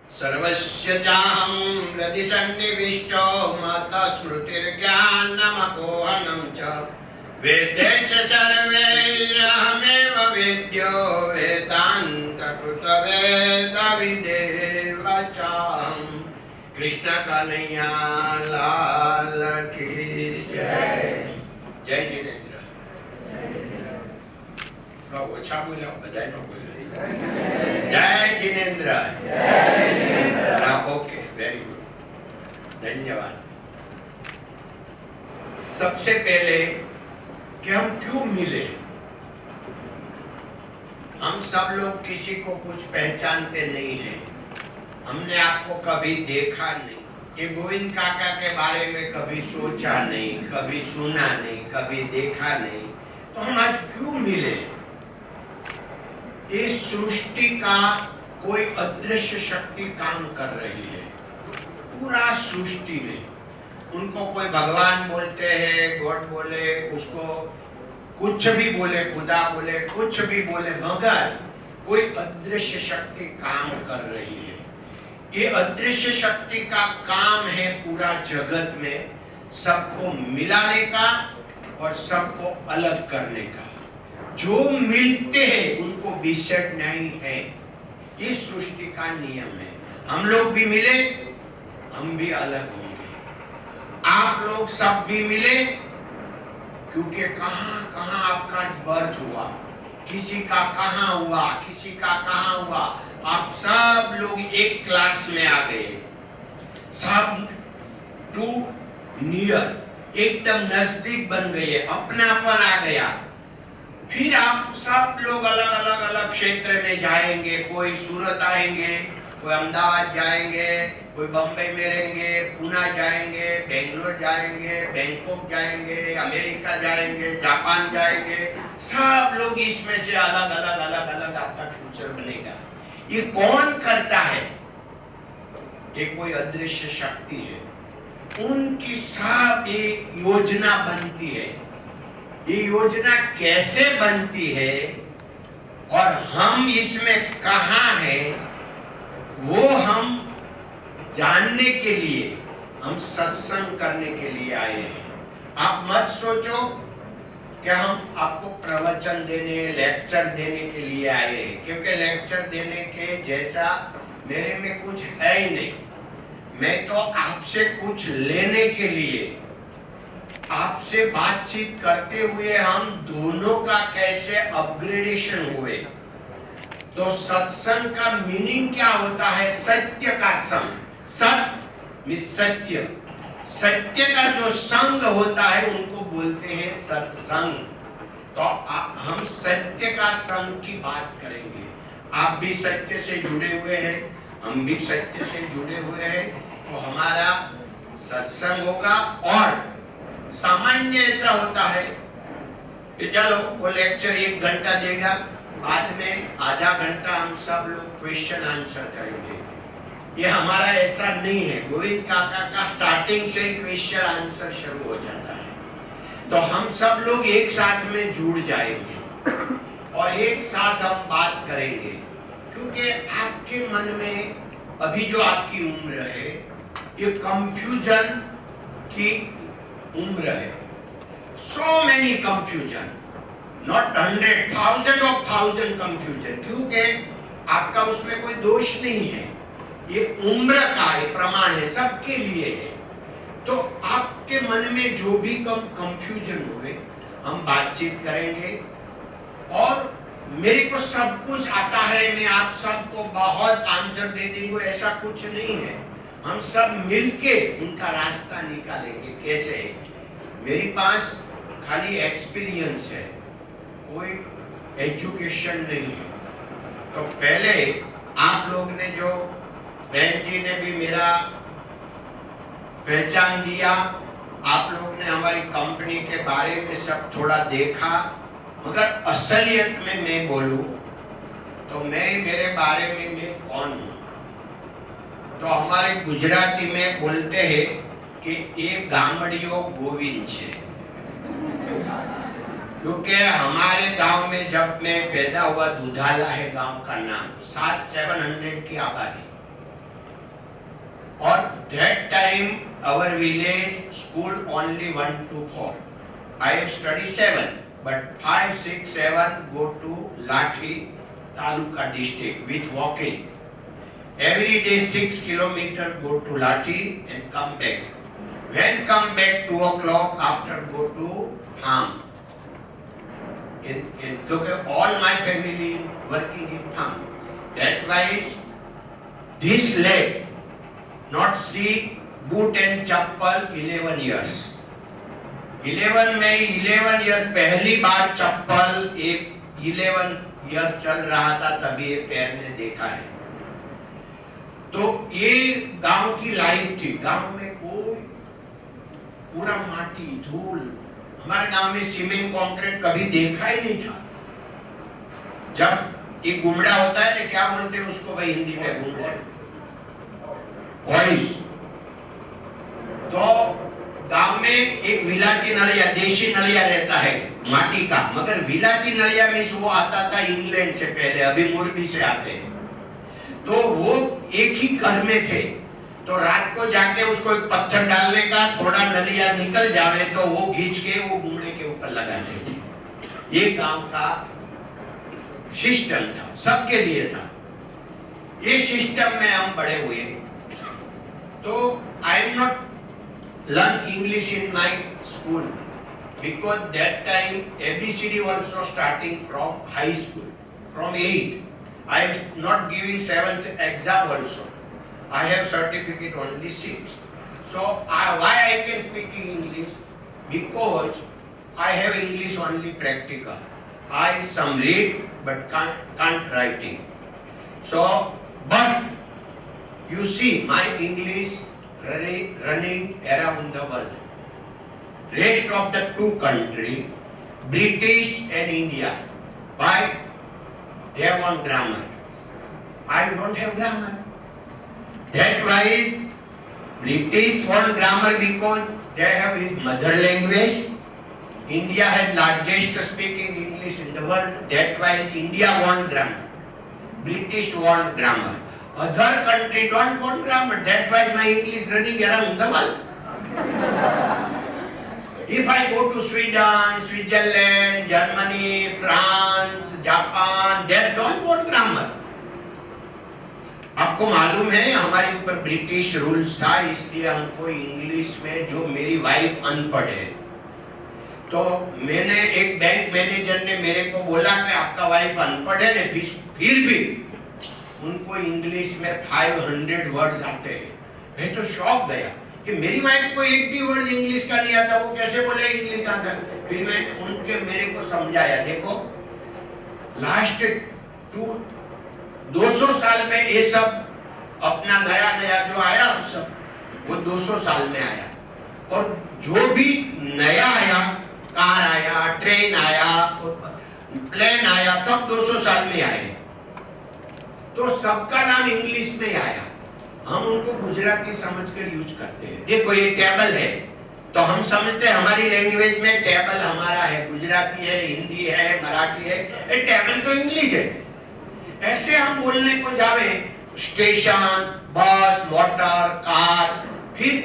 सर्वस्य चाहं हृदि सन्निविष्टो मत्तः स्मृतिर्ज्ञानमपोहनं च वेदेश सर्वैरहमेव वेद्यो वेदान्तकृतवेदविदेव चाहं। कृष्ण कन्हैया लाल की जय। जय जिनेन्द्र। ओछा बोला बधाई न बोले। जय जिनेन्द्र। ओके, वेरी गुड, धन्यवाद। सबसे पहले कि हम क्यों मिले। हम सब लोग किसी को कुछ पहचानते नहीं हैं, हमने आपको कभी देखा नहीं, ये गोविंद काका के बारे में कभी सोचा नहीं, कभी सुना नहीं, कभी देखा नहीं, तो हम आज क्यों मिले। इस सृष्टि का कोई अदृश्य शक्ति काम कर रही है पूरा सृष्टि में। उनको कोई भगवान बोलते हैं, गॉड बोले, उसको कुछ भी बोले, खुदा बोले, कुछ भी बोले, मगर कोई अदृश्य शक्ति काम कर रही है। ये अदृश्य शक्ति का काम है पूरा जगत में सबको मिलाने का और सबको अलग करने का। जो मिलते हैं उनको बिछड़ नहीं है, इस सृष्टि का नियम है। हम लोग भी मिले, हम भी अलग होंगे। आप लोग सब भी मिले, क्योंकि कहां कहां आपका बर्थ हुआ, किसी का कहां हुआ, किसी का कहां हुआ। आप सब लोग एक क्लास में आ गए, सब टू नियर, एकदम नजदीक बन गए, अपनापन आ गया। फिर आप सब लोग अलग अलग अलग क्षेत्र में जाएंगे। कोई सूरत आएंगे, कोई अहमदाबाद जाएंगे, कोई बम्बई में रहेंगे, पुणे जाएंगे, बेंगलोर जाएंगे, बैंकॉक जाएंगे, अमेरिका जाएंगे, जापान जाएंगे। सब लोग इसमें से अलग अलग अलग अलग आपका फ्यूचर बनेगा। ये कौन करता है? ये कोई अदृश्य शक्ति है, उनकी सब ये योजना बनती है। ये योजना कैसे बनती है और हम इसमें कहां हैं, वो हम जानने के लिए हम सत्संग करने के लिए आए हैं। आप मत सोचो कि हम आपको प्रवचन देने, लेक्चर देने के लिए आए हैं, क्योंकि लेक्चर देने के जैसा मेरे में कुछ है ही नहीं। मैं तो आपसे कुछ लेने के लिए, आपसे बातचीत करते हुए हम दोनों का कैसे अपग्रेडेशन हुए। तो सत्संग का मीनिंग क्या होता है? सत्य का संग। सत्य सत्य, सत्य का जो संग होता है उनको बोलते हैं सत्संग। तो हम सत्य का संग की बात करेंगे। आप भी सत्य से जुड़े हुए हैं, हम भी सत्य से जुड़े हुए हैं, तो हमारा सत्संग होगा। और सामान्य ऐसा होता है कि चलो वो लेक्चर 1 घंटा देगा, बाद में आधा घंटा हम सब लोग क्वेश्चन आंसर करेंगे। ये हमारा ऐसा नहीं है। गोविंद काका का स्टार्टिंग से ही क्वेश्चन आंसर शुरू हो जाता है। तो हम सब लोग एक साथ में जुड़ जाएंगे और एक साथ हम बात करेंगे, क्योंकि आपके मन में अभी जो आपकी उम्र है, ये कंफ्यूजन की उम्र है। So many confusion, not 100,000 of 1000 confusion, क्योंकि आपका उसमें कोई दोष नहीं है। ये उम्र का ये प्रमाण है, सबके लिए है। तो आपके मन में जो भी कंफ्यूजन हुए, हम बातचीत करेंगे। और मेरे को सब कुछ आता है, मैं आप सबको बहुत आंसर दे दूंगा, ऐसा कुछ नहीं है। हम सब मिलके उनका रास्ता निकालेंगे। कैसे? मेरे पास खाली एक्सपीरियंस है, कोई एजुकेशन नहीं है। तो पहले आप लोग ने जो, बहन जी ने भी मेरा पहचान दिया, आप लोग ने हमारी कंपनी के बारे में सब थोड़ा देखा, मगर असलियत में मैं बोलूं तो मैं मेरे बारे में मैं कौन हूं। तो हमारे गुजराती में बोलते हैं कि एक गामड़ियो गोविंद है, क्योंकि हमारे गांव में जब मैं पैदा हुआ, दुधाला है गांव का नाम, 700 की आबादी। time our village school only 1 to 4. I have studied 7, but 5, 6, 7 go to Lathi Taluka district with walking. Every day 6 kilometers go to Lathi and come back. When come back 2 o'clock after go to farm. Because all my family working in farm. That why this leg not see boot and chappal 11 years. 11 में 11 year पहली बार चप्पल एक 11 year चल रहा था तभी ये पैर ने देखा है। तो ये गांव की लाइफ थी। गांव में कोई पूरा माटी धूल, हमारे गांव में सीमेंट कंक्रीट कभी देखा ही नहीं था। जब ये गुमड़ा होता है तो क्या बोलते हैं उसको भाई हिंदी में गुमड़ा वॉइस। तो गांव में एक विलाती नलिया देशी नलिया रहता है माटी का, मगर विलाती नलिया में वो आता था इंग्लैंड से पहले, अभी मुरबी से आते हैं। तो वो एक ही घर में थे, तो रात को जाके उसको एक पत्थर डालने का, थोड़ा नलिया निकल जावे तो वो खींच के वो गुमड़े के ऊपर लगाते थे। ये गांव का सिस्टम था, सबके लिए था। ये सिस्टम में हम बड़े हुए। तो I am not learn English in my school because that time ABCD also starting from high school, from 8. I am not giving 7th exam also. I have certificate only 6. So why I can speak English? Because I have English only practical. I some read but can't writing. So but you see my English running around the world. Rest of the two countries, British and India, by their own grammar. I don't have grammar. That why is British want grammar because they have his mother language. India has largest speaking English in the world. That why India want grammar. British want grammar. Other country don't want grammar. That's why my English running around the world. If I go to Sweden, Switzerland, Germany, France, Japan, they don't want grammar. आपको मालूम है हमारे ऊपर British rules था, इसलिए हमको English में, जो मेरी वाइफ अनपढ़ है, तो मैंने एक बैंक मैनेजर ने मेरे को बोला कि आपका वाइफ अनपढ़ है ना, फिर भी उनको इंग्लिश में 500 वर्ड्स आते हैं। मैं तो शॉक गया कि मेरी वाइफ को एक भी वर्ड इंग्लिश का नहीं आता, वो कैसे बोले इंग्लिश आता है। फिर मैं मेरे को समझाया, देखो लास्ट 200 साल में ये सब अपना नया नया जो आया सब वो 200 साल में आया, और जो भी नया आया, कार आया, ट्रेन आया, प्लेन आया, सब 200 साल में आए। तो सबका नाम इंग्लिश में आया, हम उनको गुजराती समझकर यूज करते हैं। देखो ये टेबल है, तो हम समझते हैं हमारी लैंग्वेज में टेबल हमारा है, गुजराती है, हिंदी है, मराठी है, ये टेबल तो इंग्लिश है। ऐसे हम बोलने को जावे स्टेशन, बस, मोटर, कार, फिर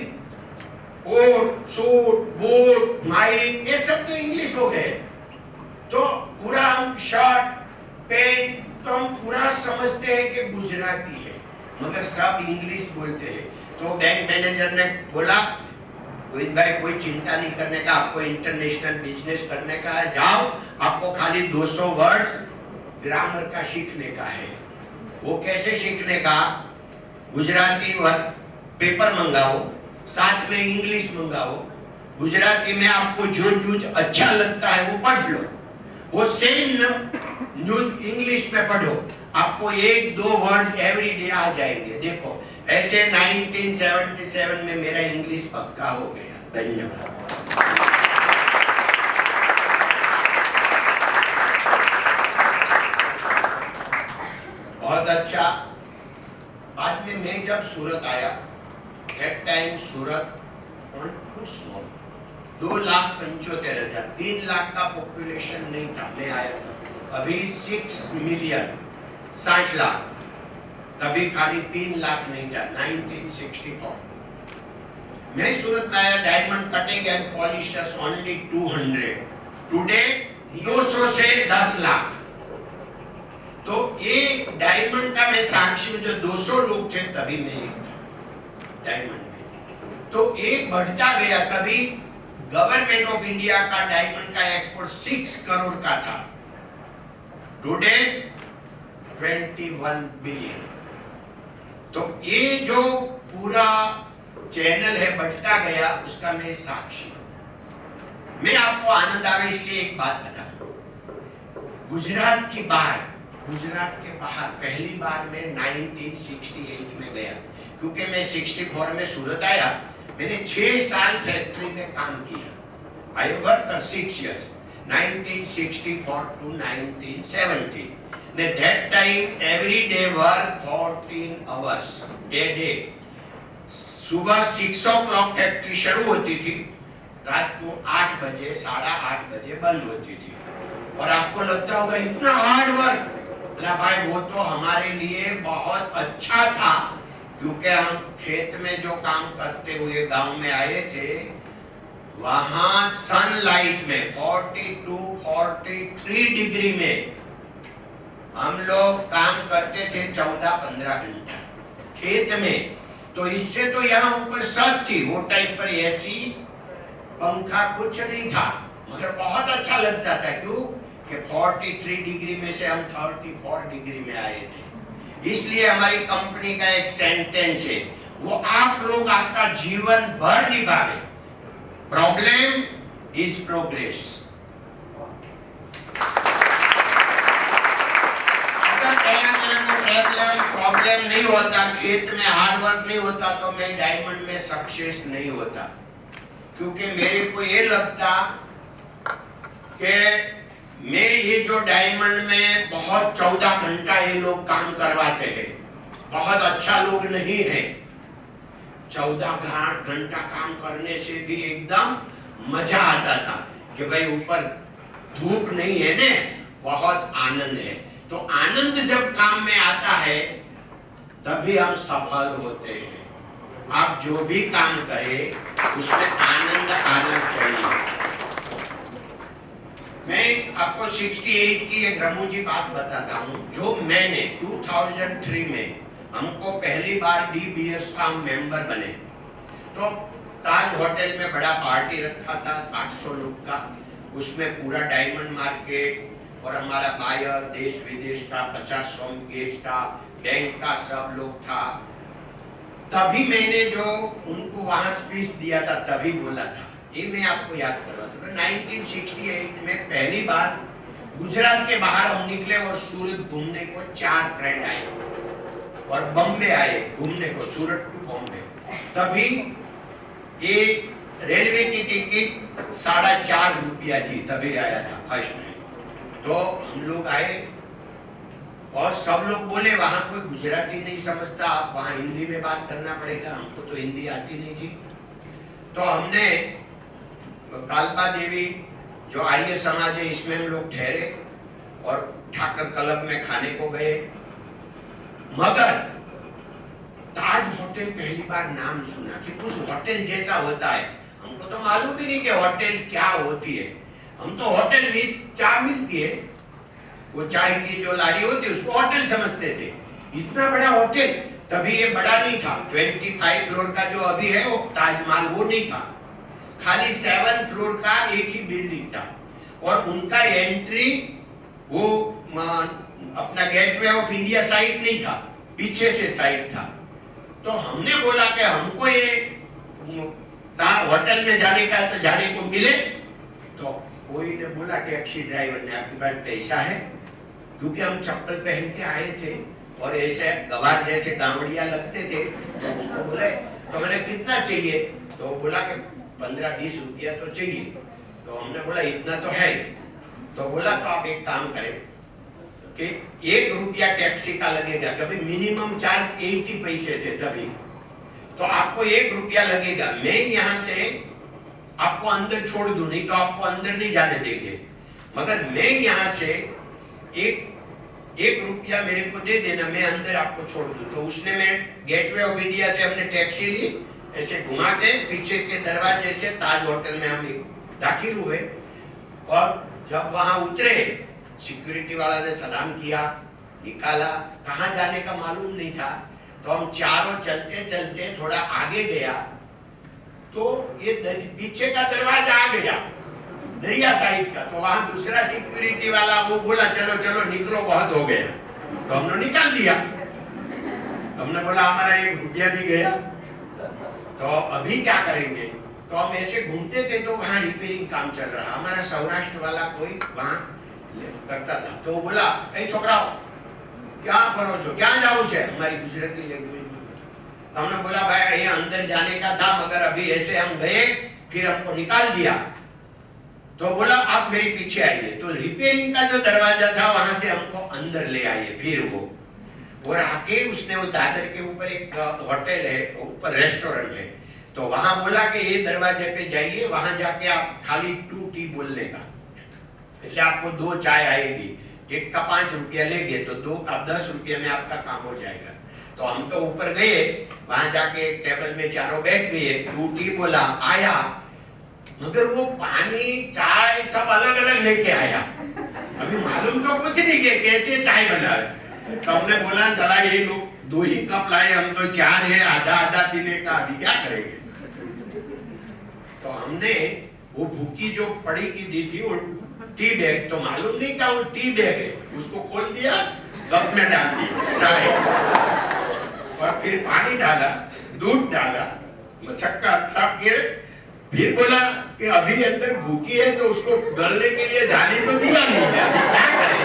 कोट, सूट, बूट, माइक, ये सब तो इंग्लिश हो गए। तो पूरा हम शर्ट, पेंट, तो हम पूरा समझते हैं कि गुजराती है, मगर सब इंग्लिश बोलते हैं। तो बैंक मैनेजर ने बोला, रोहित भाई कोई चिंता नहीं करने का, आपको इंटरनेशनल बिजनेस करने का है, जाओ, आपको खाली 200 वर्ड्स ग्रामर का सीखने का है। वो कैसे सीखने का? गुजराती वर्ड पेपर मंगाओ, साथ में इंग्लिश मंगाओ, गुजराती में आपको जो न्यूज अच्छा लगता है वो पढ़ लो, वो सेम न्यूज इंग्लिश में पढ़ो, आपको 1-2 वर्ड्स एवरी डे आ जाएंगे। देखो ऐसे 1977 में मेरा इंग्लिश पक्का हो गया। धन्यवाद। बहुत अच्छा। बाद में मैं जब सूरत आया, at time Surat small, 2,75,000, 3 lakh का पॉपुलेशन नहीं था, मैं आया था। अभी 6 मिलियन, 60 लाख, तभी खाली 3 लाख नहीं था, 1964। मैं सूरत में आया, diamond cutting and polishers only 200, today 200 से 10 लाख। तो ये डायमंड का मैं साक्षी हूं, जो 200 लोग थे तभी मैं एक था डायमंड में। तो एक बढ़ता गया, तभी गवर्नमेंट ऑफ इंडिया का डायमंड का एक्सपोर्ट 6 करोड़ का था, टुडे 21 बिलियन। तो ये जो पूरा चैनल है बढ़ता गया, उसका मैं साक्षी हूं। मैं आपको आनंद आवे इसलिए एक बात बताऊं, गुजरात के बाहर पहली बार मैं 1968 में गया, क्योंकि मैं 64 में सूरत आया। मैंने 6 साल फैक्ट्री में काम किया। I work for 6 years, 1964 to 1970. At that time every day work 14 hours a day. सुबह 6 o'clock फैक्ट्री शुरू होती थी, रात को 8 बजे 8:30 बजे बंद होती थी। और आपको लगता होगा इतना हार्ड वर्क, बोला भाई वो तो हमारे लिए बहुत अच्छा था, क्योंकि हम खेत में जो काम करते हुए गांव में आए थे, वहां सनलाइट में 42-43 डिग्री में हम लोग काम करते थे 14-15 घंटा खेत में। तो इससे तो यहाँ ऊपर छत थी, वो टाइम पर एसी पंखा कुछ नहीं था, मगर बहुत अच्छा लगता था। क्यों कि 43 डिग्री में से हम 34 डिग्री में आए थे। इसलिए हमारी कंपनी का एक सेंटेंस है, वो आप लोग आपका जीवन भर निभावे, प्रॉब्लम इज प्रोग्रेस। प्रॉब्लम नहीं होता, खेत में हार्ड वर्क नहीं होता, तो मैं डायमंड में सक्सेस नहीं होता। क्योंकि मेरे को ये लगता कि मैं ये जो डायमंड में बहुत 14 घंटा ये लोग काम करवाते हैं, बहुत अच्छा लोग नहीं है। 14 घंटा काम करने से भी एकदम मजा आता था कि भाई ऊपर धूप नहीं है ने, बहुत आनंद है। तो आनंद जब काम में आता है तभी हम सफल होते हैं। आप जो भी काम करें उसमें आनंद आना चाहिए। मैं आपको 68 की एक रमूजी बात बताता हूँ, जो मैंने 2003 में हमको पहली बार डी बीयर्स का मेंबर बने, तो ताज होटल में बड़ा पार्टी रखा था 800 लोग का, उसमें पूरा डायमंड मार्केट और हमारा बायर देश विदेश का 50 गेस्ट था, बैंक का सब लोग था। तभी मैंने जो उनको वहां स्पीच दिया था तभी बोला था, ये मैं आपको याद करवाता हूँ। 1968 में पहली बार गुजरात के बाहर हम निकले और सूरत घूमने को 4 फ्रेंड आए और बॉम्बे आए घूमने को, सूरत टू बॉम्बे। तभी ये रेलवे की टिकट 4.5 रुपया थी, तभी आया था फर्स्ट में। तो हम लोग आए और सब लोग बोले वहां कोई गुजराती नहीं समझता, आप वहां हिंदी में बात करना पड़ेगा। हमको तो हिंदी आती नहीं थी। तो हमने कालपा देवी जो आर्य समाज है इसमें हम लोग ठहरे और ठाकर क्लब में खाने को गए। मगर ताज होटल पहली बार नाम सुना कि कुछ होटल जैसा होता है, हमको तो मालूम ही नहीं कि होटल क्या होती है। हम तो होटल में चाय मिलती है, वो चाय की जो लारी होती है उसको होटल समझते थे। इतना बड़ा होटल, तभी ये बड़ा नहीं था, 25 फ्लोर का जो अभी है वो ताजमहल वो नहीं था, खाली 7 फ्लोर का एक ही बिल्डिंग था। और उनका एंट्री वो अपना गेटवे ऑफ इंडिया साइड नहीं था, पीछे से साइड था। तो हमने बोला कि हमको ये होटल में जाने का है तो जाने को मिले। तो कोई ने बोला टैक्सी ड्राइवर ने, आपके पास पैसा है? क्योंकि हम चप्पल पहन के आए थे और ऐसे गवार जैसे गावड़िया लगते थे। तो उसको बोले, तो मैंने कितना चाहिए? तो बोला कि 15-20 रुपया तो चाहिए। तो हमने बोला इतना तो है। तो बोला तो आप एक काम करें कि 1 रुपया टैक्सी का लगेगा, कभी मिनिमम चार्ज 80 पैसे थे तभी, तो आपको 1 रुपया लगेगा। मैं यहाँ से आपको अंदर छोड़ दूं, नहीं तो आपको अंदर नहीं जाने देंगे, मगर मैं यहाँ से एक रुपया मेरे को दे देना, मैं अंदर आपको छोड़ दूं। तो उसने मैं गेटवे ऑफ इंडिया से हमने टैक्सी ली, ऐसे घुमा के पीछे के दरवाजे से ताज होटल में हम दाखिल हुए और जब वहां उतरे सिक्योरिटी वाला ने सलाम किया, निकाला, कहाँ जाने का मालूम नहीं था। तो हम चारों चलते चलते थोड़ा आगे गया तो ये पीछे का दरवाजा आ गया दरिया साइड का। तो वहां दूसरा सिक्योरिटी वाला वो बोला चलो चलो निकलो बहुत हो गया। तो हमने निकाल दिया। हमने बोला हमारा 1 रुपया भी गया, तो अभी क्या करेंगे। तो हम ऐसे घूमते थे तो वहां रिपेयरिंग काम चल रहा, हमारा सौराष्ट्र वाला कोई वहां करता था। तो बोला ए छोकराओ क्या करो छो, क्या जाओ से, हमारी गुजराती लैंग्वेज में। तो हमने बोला भाई ये अंदर जाने का था मगर अभी ऐसे हम गए फिर हमको निकाल दिया। तो बोला आप मेरे पीछे आइए। तो रिपेयरिंग का जो दरवाजा था वहां से हमको अंदर ले आइए। फिर वो और आके उसने वो दादर के ऊपर एक होटल है, ऊपर रेस्टोरेंट है, तो वहां बोला कि ये दरवाजे पे जाइए, वहां जाके आप खाली 2 टी बोलने का, એટલે आपको 2 चाय आएगी, एक का 5 रुपया लेंगे तो 2 का 10 रुपये में आपका काम हो जाएगा। तो हम तो ऊपर गए, वहां जाके टेबल में चारों बैठ गए, 2 टी बोला, आया मगर वो पानी चाय सब अलग अलग लेके आया। अभी मालूम तो कुछ नहीं कि कैसे चाय बना रहे। तो हमने बोला चला ये लोग 2 ही कप लाए, हम तो 4 है, आधा आधा पीने का, अभी क्या करेंगे। तो हमने वो भूखी जो पड़ी की दी थी वो टी बैग, तो मालूम नहीं था वो टी बैग है, उसको खोल दिया, कप में डाल दिया चाय और फिर पानी डाला, दूध डाला, मचक्का साफ किए। फिर बोला कि अभी अंदर भूखी है तो उसको गलने के लिए जाली तो दिया नहीं है, अभी क्या करें।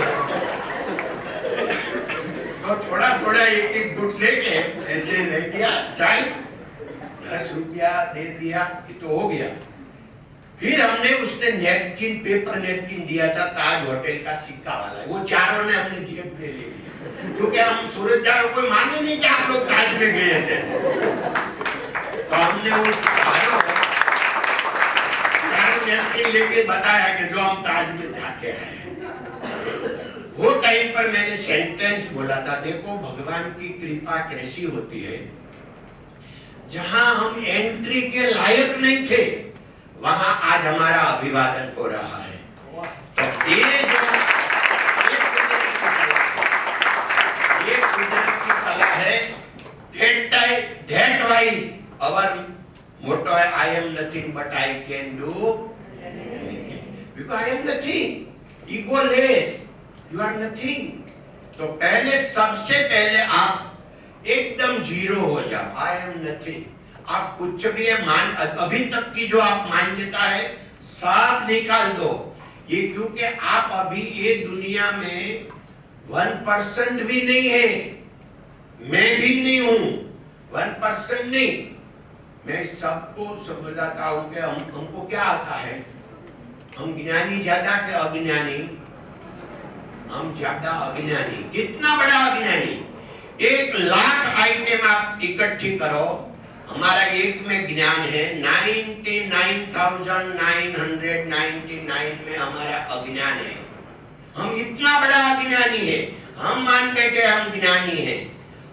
तो थोड़ा थोड़ा एक एक गुट लेके ऐसे ले दिया चाय, 10 रुपया दे दिया, ये तो हो गया। फिर हमने उसने नैपकिन, पेपर नैपकिन दिया था ताज होटल का सिक्का वाला, वो चारों ने हमने जेब में ले लिया क्योंकि हम सूरज चारों को माने नहीं कि आप लोग ताज में गए थे। तो हमने वो चारों नैपकिन लेके बताया कि जो हम ताज में जाके आए। वो टाइम पर मैंने सेंटेंस बोला था, देखो भगवान की कृपा कैसी होती है, जहां हम एंट्री के लायक नहीं थे वहां आज हमारा अभिवादन हो रहा है। तो ये जो कुदरत की कला है, that why our motto है I am nothing but I can do anything, because I am nothing, egoless, you are nothing। तो पहले सबसे पहले आप एकदम जीरो हो जाओ, I am nothing। आप कुछ भी है मान, अभी तक की जो आप मान्यता है सब निकाल दो। ये क्योंकि आप अभी ये दुनिया में 1% भी नहीं है, मैं भी नहीं हूं, 1% नहीं। मैं सबको समझाता हूं कि हमको क्या आता है, हम ज्ञानी ज्यादा के अज्ञानी, हम ज्यादा अज्ञानी। कितना बड़ा अज्ञानी, 1 लाख आइटम आप इकट्ठी करो, हमारा एक में ज्ञान है, 99,999 में हमारा अज्ञान है। हम इतना बड़ा अज्ञानी है, हम मान बैठे हम ज्ञानी हैं।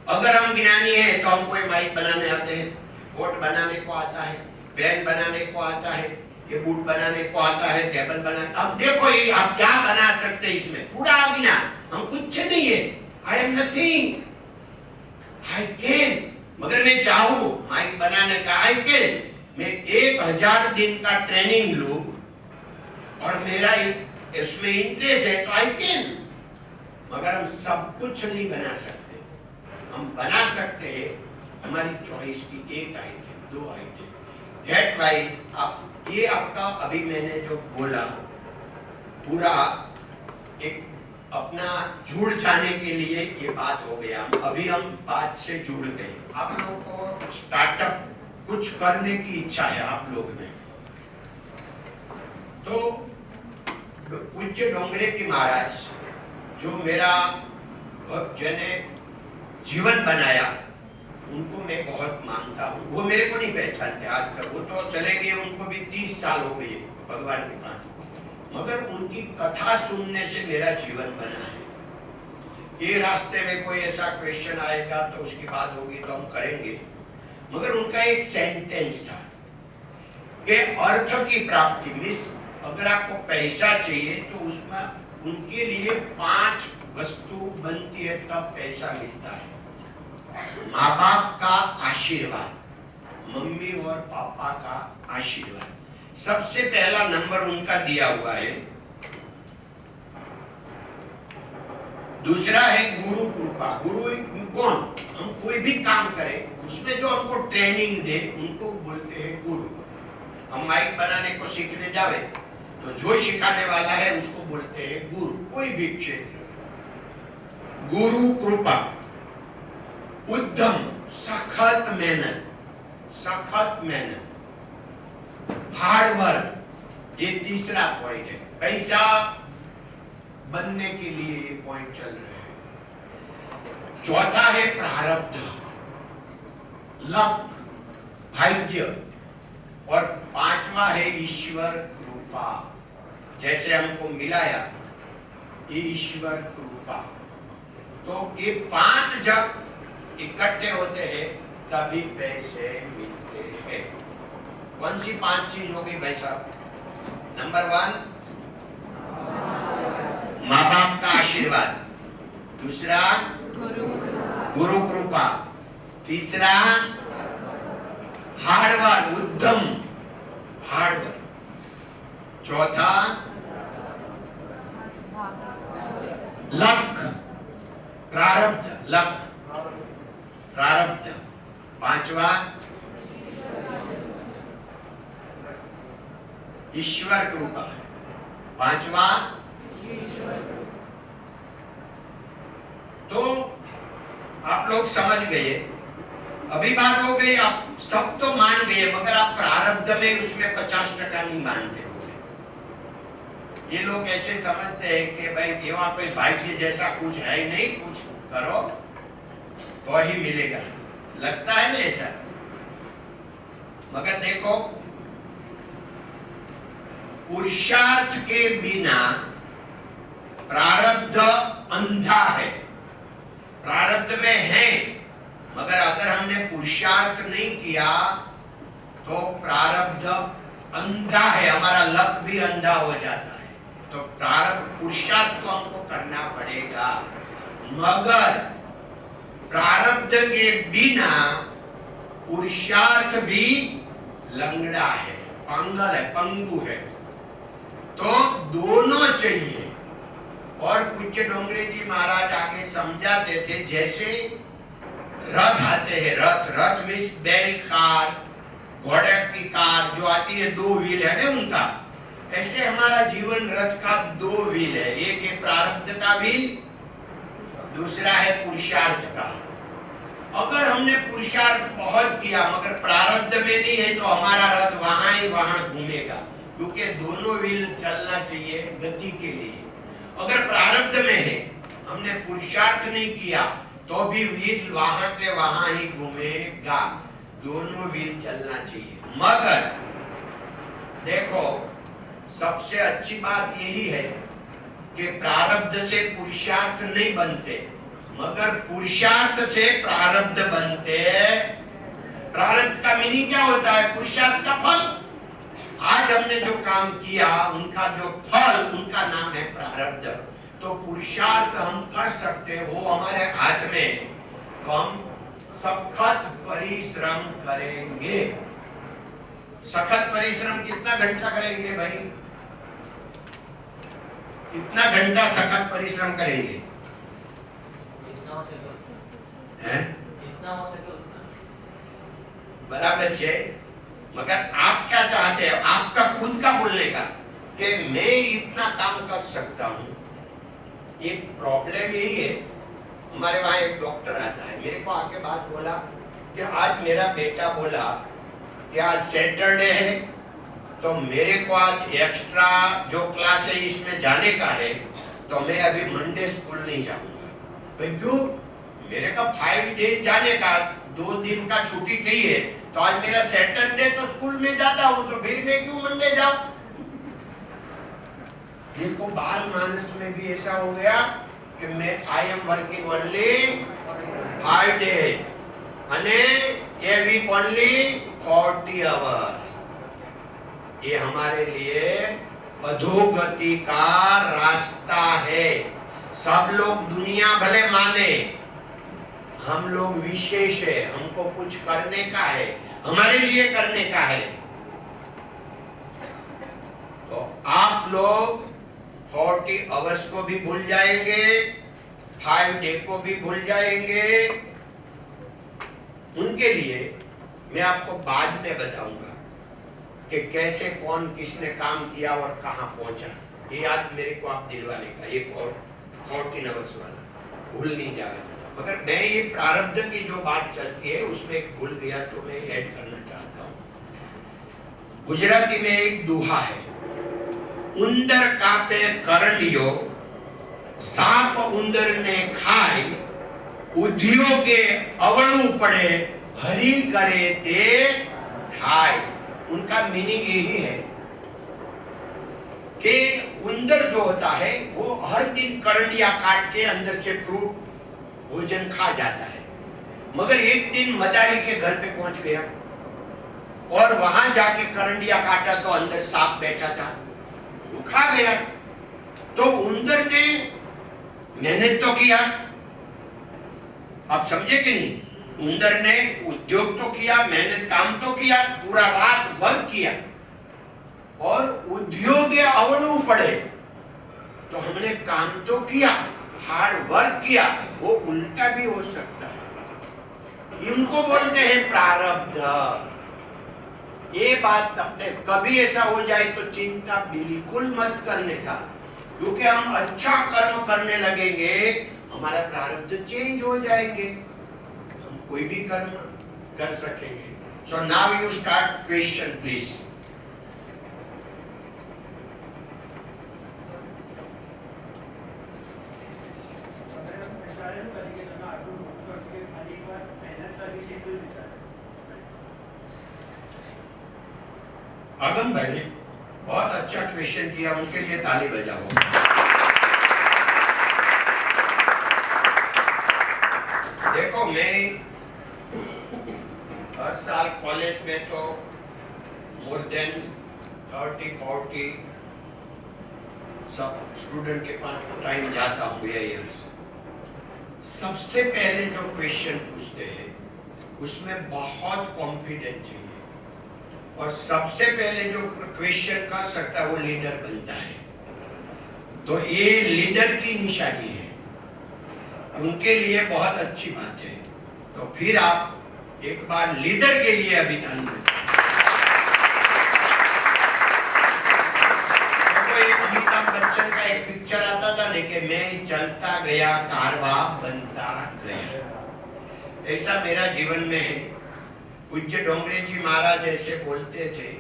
अगर हम ज्ञानी हैं तो हम कोई माइक बनाने आते हैं, कोट बनाने को आता है, पेन बनाने को आता है, ये बूट बनाने को आता है, टेबल बना। अब देखो ये आप क्या बना सकते हैं इसमें, पूरा अज्ञान, हम कुछ नहीं है। I am nothing, I can, मगर मैं चाहूं माइक बनाने का, आई कैन। मैं 1000 दिन का ट्रेनिंग लूं और मेरा इसमें इंटरेस्ट है तो आई कैन। मगर हम सब कुछ नहीं बना सकते। हम बना सकते हैं हमारी चॉइस की 1 आइटम, 2 आइटम। दैट वाई आप ये आपका अभी मैंने जो बोला पूरा एक अपना जुड़ जाने के लिए ये बात हो गया। अभी हम बात से जुड़ गए। आप लोगों को स्टार्टअप कुछ करने की इच्छा है आप लोग में, तो पूज्य डोंगरे की महाराज जो मेरा जने जीवन बनाया, उनको मैं बहुत मानता हूँ। वो मेरे को नहीं पहचानते आज तक, वो तो चले गए, उनको भी 30 साल हो गए भगवान के पास, मगर उनकी कथा सुनने से मेरा जीवन बना है। ये रास्ते में कोई ऐसा क्वेश्चन आएगा तो उसकी बात होगी तो हम करेंगे, मगर उनका एक सेंटेंस था कि अर्थ की प्राप्ति मीन्स अगर आपको पैसा चाहिए तो उसमें उनके लिए 5 वस्तु बनती है तब पैसा मिलता है। माँ बाप का आशीर्वाद, मम्मी और पापा का आशीर्वाद सबसे पहला नंबर उनका दिया हुआ है। दूसरा है गुरु कृपा। गुरु कौन? हम कोई भी काम करें उसमें जो हमको ट्रेनिंग दे उनको बोलते हैं गुरु। हम माइक बनाने को सीखने जावे तो जो सिखाने वाला है उसको बोलते हैं गुरु। कोई भी क्षेत्र, गुरु कृपा, उद्यम सखत मेहनत, सखत मेहनत, हार्ड वर्क, ये तीसरा पॉइंट है। पैसा बनने के लिए ये पॉइंट चल रहे हैं। चौथा है प्रारब्ध, लक, भाग्य, और पांचवा है ईश्वर कृपा। जैसे हमको मिलाया ईश्वर कृपा, तो ये 5 जब इकट्ठे होते हैं तभी पैसे मिलते हैं। कौन सी 5 चीज हो गई भाई साहब? नंबर 1 माँ बाप का आशीर्वाद, दूसरा गुरु कृपा, तीसरा हार्डवर्क, उद्यम हार्डवर्क, चौथा लक, प्रारब्ध, लक प्रारब्ध, पांचवा ईश्वर कृपा, पांचवा। तो आप लोग समझ गए। अभी बात हो गई, आप सब तो मान गए मगर आप प्रारब्ध में उसमें 50% नहीं मानते हो। ये लोग ऐसे समझते हैं कि भाई ये वहां पे भाग्य जैसा कुछ है ही नहीं, कुछ करो तो ही मिलेगा, लगता है ना ऐसा। मगर देखो पुरुषार्थ के बिना प्रारब्ध अंधा है। प्रारब्ध में है मगर अगर हमने पुरुषार्थ नहीं किया तो प्रारब्ध अंधा है, हमारा लक भी अंधा हो जाता है। तो प्रारब्ध पुरुषार्थ तो हमको करना पड़ेगा, मगर प्रारब्ध के बिना पुरुषार्थ भी लंगड़ा है, पागल है, पंगु है। तो दोनों चाहिए। और पूज्य डोंगरे जी महाराज आगे समझाते थे, जैसे रथ आते हैं, रथ मीन्स बैल कार, घोड़े की कार जो आती है, 2 व्हील है ना उनका, ऐसे हमारा जीवन रथ का 2 व्हील है। एक है प्रारब्ध का व्हील, दूसरा है पुरुषार्थ का। अगर हमने पुरुषार्थ बहुत किया मगर प्रारब्ध में नहीं है तो हमारा रथ वहां ही वहां घूमेगा, क्योंकि दोनों व्हील चलना चाहिए गति के लिए। अगर प्रारब्ध में है, हमने पुरुषार्थ नहीं किया तो भी व्हील वहां के वहां ही घूमेगा, दोनों व्हील चलना चाहिए। मगर देखो सबसे अच्छी बात यही है कि प्रारब्ध से पुरुषार्थ नहीं बनते मगर पुरुषार्थ से प्रारब्ध बनते। प्रारब्ध का मीनिंग क्या होता है? पुरुषार्थ का फल। आज हमने जो काम किया उनका जो फल, उनका नाम है प्रारब्ध। तो पुरुषार्थ हम कर सकते हो हमारे हाथ में, तो हम सखत परिश्रम करेंगे। सखत परिश्रम कितना घंटा करेंगे भाई? कितना घंटा सखत परिश्रम करेंगे? बराबर है। मगर आप क्या चाहते हैं? आपका खुद का बोलने का कि मैं इतना काम कर सकता हूं। एक प्रॉब्लम यही है, हमारे वहां एक डॉक्टर आता है, मेरे को आके बात बोला कि आज मेरा बेटा बोला कि आज सैटरडे है तो मेरे को आज एक्स्ट्रा जो क्लास है इसमें जाने का है, तो मैं अभी मंडे स्कूल नहीं जाऊंगा। भाई क्यों? मेरे का 5 डेज जाने का, 2 दिन का छुट्टी चाहिए, तो आज मेरा सैटरडे तो स्कूल में जाता हूं, तो फिर मैं क्यों मंडे जाऊं? देखो बाल मानस में भी ऐसा हो गया कि मैं I am working only 5 days, અને ए वीक ओनली 40 आवर्स। ये हमारे लिए अधोगति का रास्ता है। सब लोग दुनिया भले माने, हम लोग विशेष है, हमको कुछ करने का है, हमारे लिए करने का है। तो आप लोग 40 आवर्स को भी भूल जाएंगे, 5 डे को भी भूल जाएंगे। उनके लिए मैं आपको बाद में बताऊंगा कि कैसे कौन किसने काम किया और कहां पहुंचा। ये याद मेरे को आप दिलवा लेगा, एक और 14 आवर्स वाला भूल नहीं जाएगा। मगर मैं ये प्रारब्ध की जो बात चलती है उसमें भूल गया तो मैं ऐड करना चाहता हूँ। गुजराती में एक दोहा है, उंदर कापे करलियो साप उंदर ने खाई, उद्योगे अवळू पड़े हरि करे ते ठाई। उनका मीनिंग यही है कि उंदर जो होता है वो हर दिन करंडिया काट के अंदर से फ्रूट भोजन खा जाता है, मगर एक दिन मदारी के घर पे पहुंच गया और वहां जाके करंडिया काटा तो अंदर सांप बैठा था, वो खा गया। तो उंदर ने मेहनत तो किया, आप समझे कि नहीं? उंदर ने उद्योग तो किया, मेहनत काम तो किया, पूरा रात भर किया और उद्योग अवळू पड़े। तो हमने काम तो किया, हार्ड वर्क किया, वो उल्टा भी हो सकता है। इनको बोलते हैं प्रारब्ध। ये बात अपने कभी ऐसा हो जाए तो चिंता बिल्कुल मत करने का, क्योंकि हम अच्छा कर्म करने लगेंगे, हमारा प्रारब्ध चेंज हो जाएंगे, हम कोई भी कर्म कर सकेंगे। So now you start question please. आगम भाई ने बहुत अच्छा क्वेश्चन किया, उनके लिए ताली बजाओ। देखो मैं हर साल कॉलेज में तो मोर देन 30-40 सब स्टूडेंट के पास टाइम जाता हूँ ईयर्स। सबसे पहले जो क्वेश्चन पूछते हैं उसमें बहुत कॉन्फिडेंस चाहिए और सबसे पहले जो क्वेश्चन कर सकता है वो लीडर बनता है। तो ये लीडर की निशानी है, उनके लिए बहुत अच्छी बात है। तो फिर आप एक बार लीडर के लिए अभिधान दें। तो एक अमिताभ बच्चन का एक पिक्चर आता था, लेकिन मैं चलता गया कारवां बनता गया। ऐसा मेरा जीवन में है। पूज्य डोंगरे जी महाराज ऐसे बोलते थे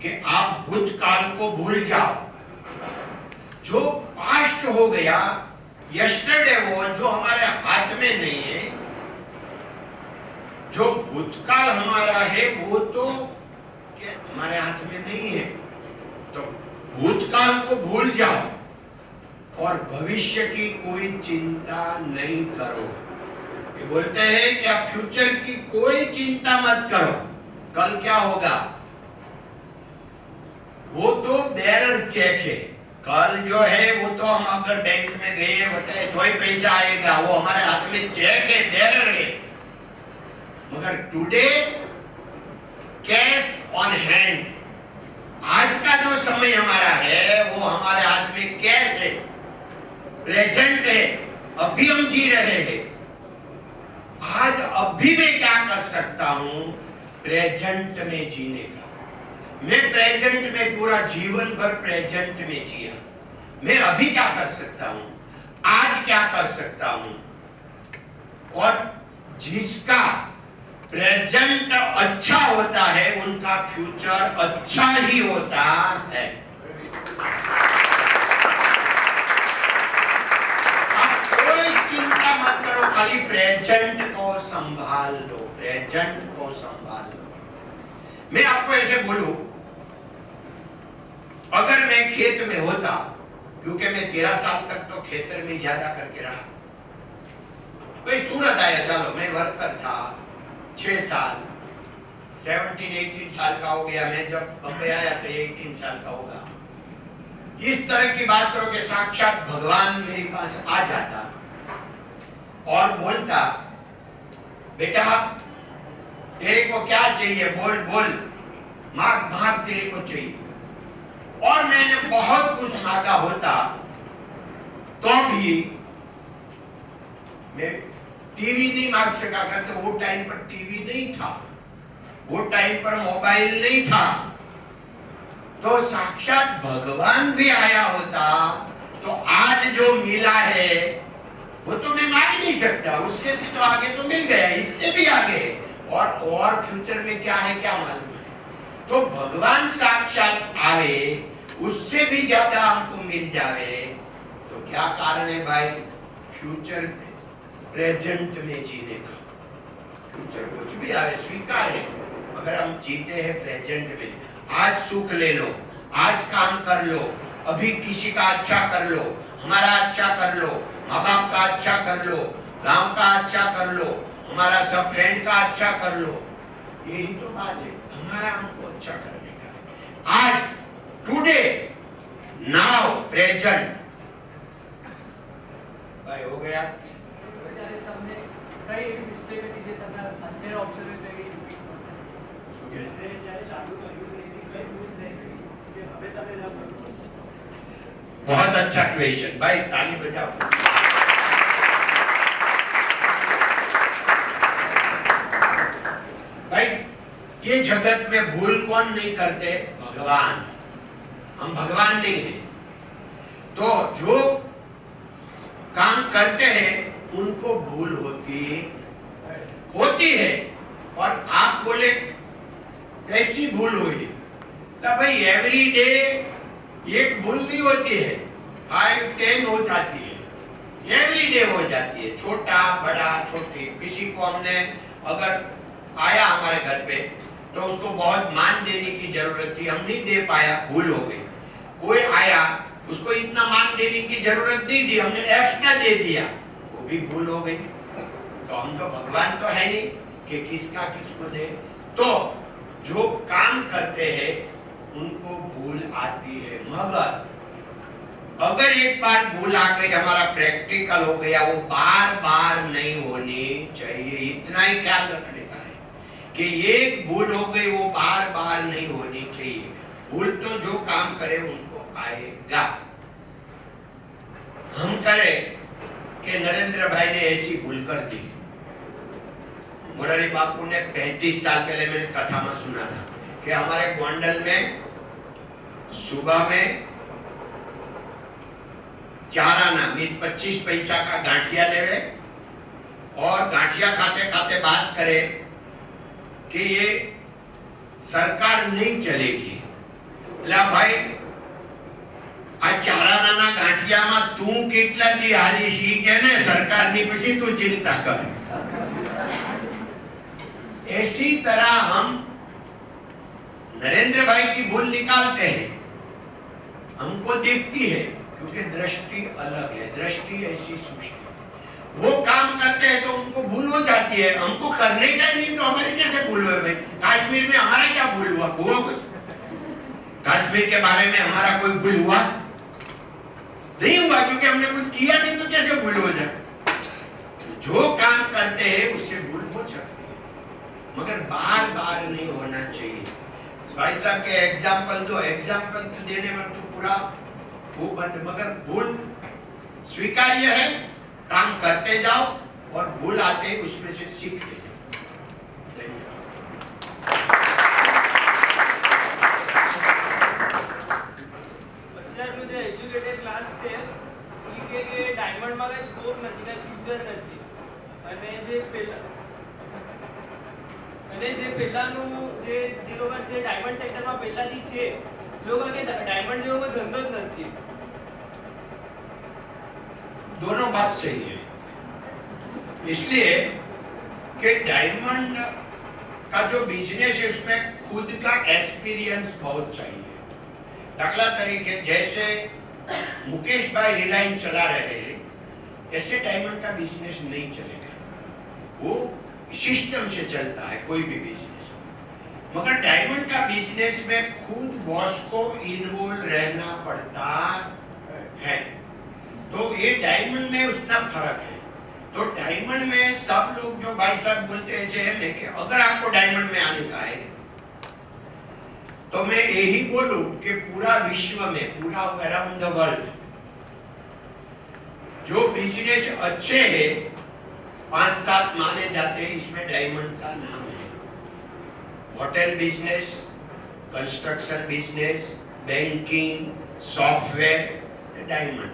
कि आप भूतकाल को भूल जाओ, जो पास्ट हो गया यस्टरडे, वो जो हमारे हाथ में नहीं है। जो भूतकाल हमारा है वो तो क्या हमारे हाथ में नहीं है। तो भूतकाल को भूल जाओ और भविष्य की कोई चिंता नहीं करो। ये बोलते हैं कि आप फ्यूचर की कोई चिंता मत करो, कल क्या होगा वो तो बेरर चेक है। कल जो है वो तो हम अगर बैंक में गए बटे तो ही पैसा आएगा, वो हमारे हाथ में चेक है, बेरर है। मगर टुडे कैश ऑन हैंड, आज का जो समय हमारा है वो हमारे हाथ में कैश है, प्रेजेंट है, अभी हम जी रहे हैं। आज अभी मैं क्या कर सकता हूं? प्रेजेंट में जीने का। मैं प्रेजेंट में पूरा जीवन भर प्रेजेंट में जिया। मैं अभी क्या कर सकता हूं, आज क्या कर सकता हूं? और जिसका प्रेजेंट अच्छा होता है उनका फ्यूचर अच्छा ही होता है। चिंता मत करो, खाली प्रेजेंट को संभाल लो, प्रेजेंट को संभाल लो। मैं आपको ऐसे बोलूं, अगर मैं खेत में होता, क्योंकि मैं 13 साल तक तो खेतर में ज्यादा करके रहा। भाई सूरत आया, चलो मैं वर्कर था, 6 साल, 17-18 साल का हो गया। मैं जब बम्बई आया तो 18 साल का होगा। इस तरह की बात करो कि साक्षात भगवान मेरे पास आ जाता और बोलता, बेटा तेरे को क्या चाहिए, बोल बोल, मांग मांग, तेरे को चाहिए। और मैंने बहुत कुछ मांगा होता तो भी मैं टीवी नहीं मांग सका करते। वो टाइम पर टीवी नहीं था, वो टाइम पर मोबाइल नहीं था। तो साक्षात भगवान भी आया होता तो आज जो मिला है वो तो मैं मांग नहीं सकता, उससे भी तो आगे तो मिल गया, इससे भी आगे और फ्यूचर में क्या है क्या मालूम है। तो भगवान साक्षात आवे, उससे भी ज्यादा हमको मिल जावे तो क्या कारण है भाई फ्यूचर में, प्रेजेंट में जीने का। फ्यूचर कुछ भी आवे स्वीकार है, मगर हम जीते हैं प्रेजेंट में। आज सुख ले लो, आज काम कर लो, अभी किसी का अच्छा कर लो, हमारा अच्छा कर लो, माँ बाप का अच्छा कर लो, गांव का अच्छा कर लो, हमारा सब फ्रेंड का अच्छा कर लो। यही तो बात है, हमारा हमको अच्छा करने का है। आज टुडे नाउ प्रेजेंट भाई हो गया। बहुत अच्छा क्वेश्चन भाई, ताली बजाओ। भाई ये जगत में भूल कौन नहीं करते, भगवान। हम भगवान नहीं है तो जो काम करते हैं उनको भूल होती है। और आप बोले कैसी भूल हुई, तो भाई एवरी डे एक भूल नहीं होती है, 5-10 हो जाती है, एवरी डे हो जाती है, छोटा बड़ा छोटी। किसी को हमने अगर आया हमारे घर पे तो उसको बहुत मान देने की जरूरत थी, हम नहीं दे पाया, भूल हो गई। कोई आया उसको इतना मान देने की जरूरत नहीं थी, हमने एक्स्ट्रा दे दिया, वो भी भूल हो गई। तो हम तो भगवान तो है नहीं कि किसका किसको दे। तो जो काम करते हैं उनको भूल आती है, मगर अगर एक बार भूल आ गई, हमारा प्रैक्टिकल हो गया, वो बार बार नहीं होनी चाहिए। इतना ही ख्याल रखने का है कि एक भूल हो गई वो बार बार नहीं होनी चाहिए। भूल तो जो काम करे उनको आएगा। हम करें कि नरेंद्र भाई ने ऐसी भूल कर दी, मुरारी बापू ने 35 साल पहले मैंने कथा में सुना था कि हमारे गोंडल में सुबह में 4 आना 25 पैसा का गांठिया लेवे और गांठिया खाते खाते बात करे कि ये सरकार नहीं चलेगी। बोला भाई आ 4 आना गांठिया में तू કેટલા દી હાલીશ ઈ કે ને સરકારની પછી तू चिंता कर। ऐसी तरह हम नरेंद्र भाई की भूल निकालते हैं, हमको दिखती है क्योंकि दृष्टि अलग है, दृष्टि ऐसी सृष्टि। वो काम करते हैं तो उनको भूल हो जाती है, हमको करने का नहीं तो हमारी कैसे भूल हुए भाई। कश्मीर में हमारा क्या भूल हुआ कुछ? कश्मीर के बारे में हमारा कोई भूल हुआ नहीं हुआ, क्योंकि हमने कुछ किया नहीं तो कैसे भूल हो जाए। जो काम करते हैं उससे भूल हो सकती है, मगर बार बार नहीं होना चाहिए। भाई साहब के एग्जाम्पल दो, एग्जाम्पल देने में तो पूरा वो बंद, मगर भूल स्वीकार्य है, काम करते जाओ और भूल आते ही उसमें से सीखते जाओ। धन्यवाद। मुझे एज्युकेटेड क्लास છે ઈ કે ડાયમંડ માં કઈ સ્કોપ નથી ને ફ્યુચર નથી, અને જે પહેલાનું જે લોકો જે ડાયમંડ સેક્ટરમાં પહેલાથી છે લોકો કે ડાયમંડ જેવો કોઈ ધંધો જ નથી। दोनों बात सही है, इसलिए कि डायमंड का जो बिजनेस है उसमें खुद का एक्सपीरियंस बहुत चाहिए। दाखला तरीके जैसे मुकेश भाई रिलायंस चला रहे हैं, ऐसे डायमंड का बिजनेस नहीं चलेगा। वो सिस्टम से चलता है कोई भी बिजनेस। मगर डायमंड का बिजनेस में खुद बॉस को इन्वॉल्व रहना पड़ता है। तो ये डायमंड में उसका फर्क है। तो डायमंड में सब लोग जो भाई साहब बोलते हैं सेम है कि अगर आपको डायमंड में आने का है तो मैं यही बोलूं कि पूरा विश्व में, पूरा अराउंड द वर्ल्ड जो बिजनेस अच्छे हैं 5-7 माने जाते हैं, इसमें डायमंड का नाम है। Hotel business, construction business, banking, software, diamond,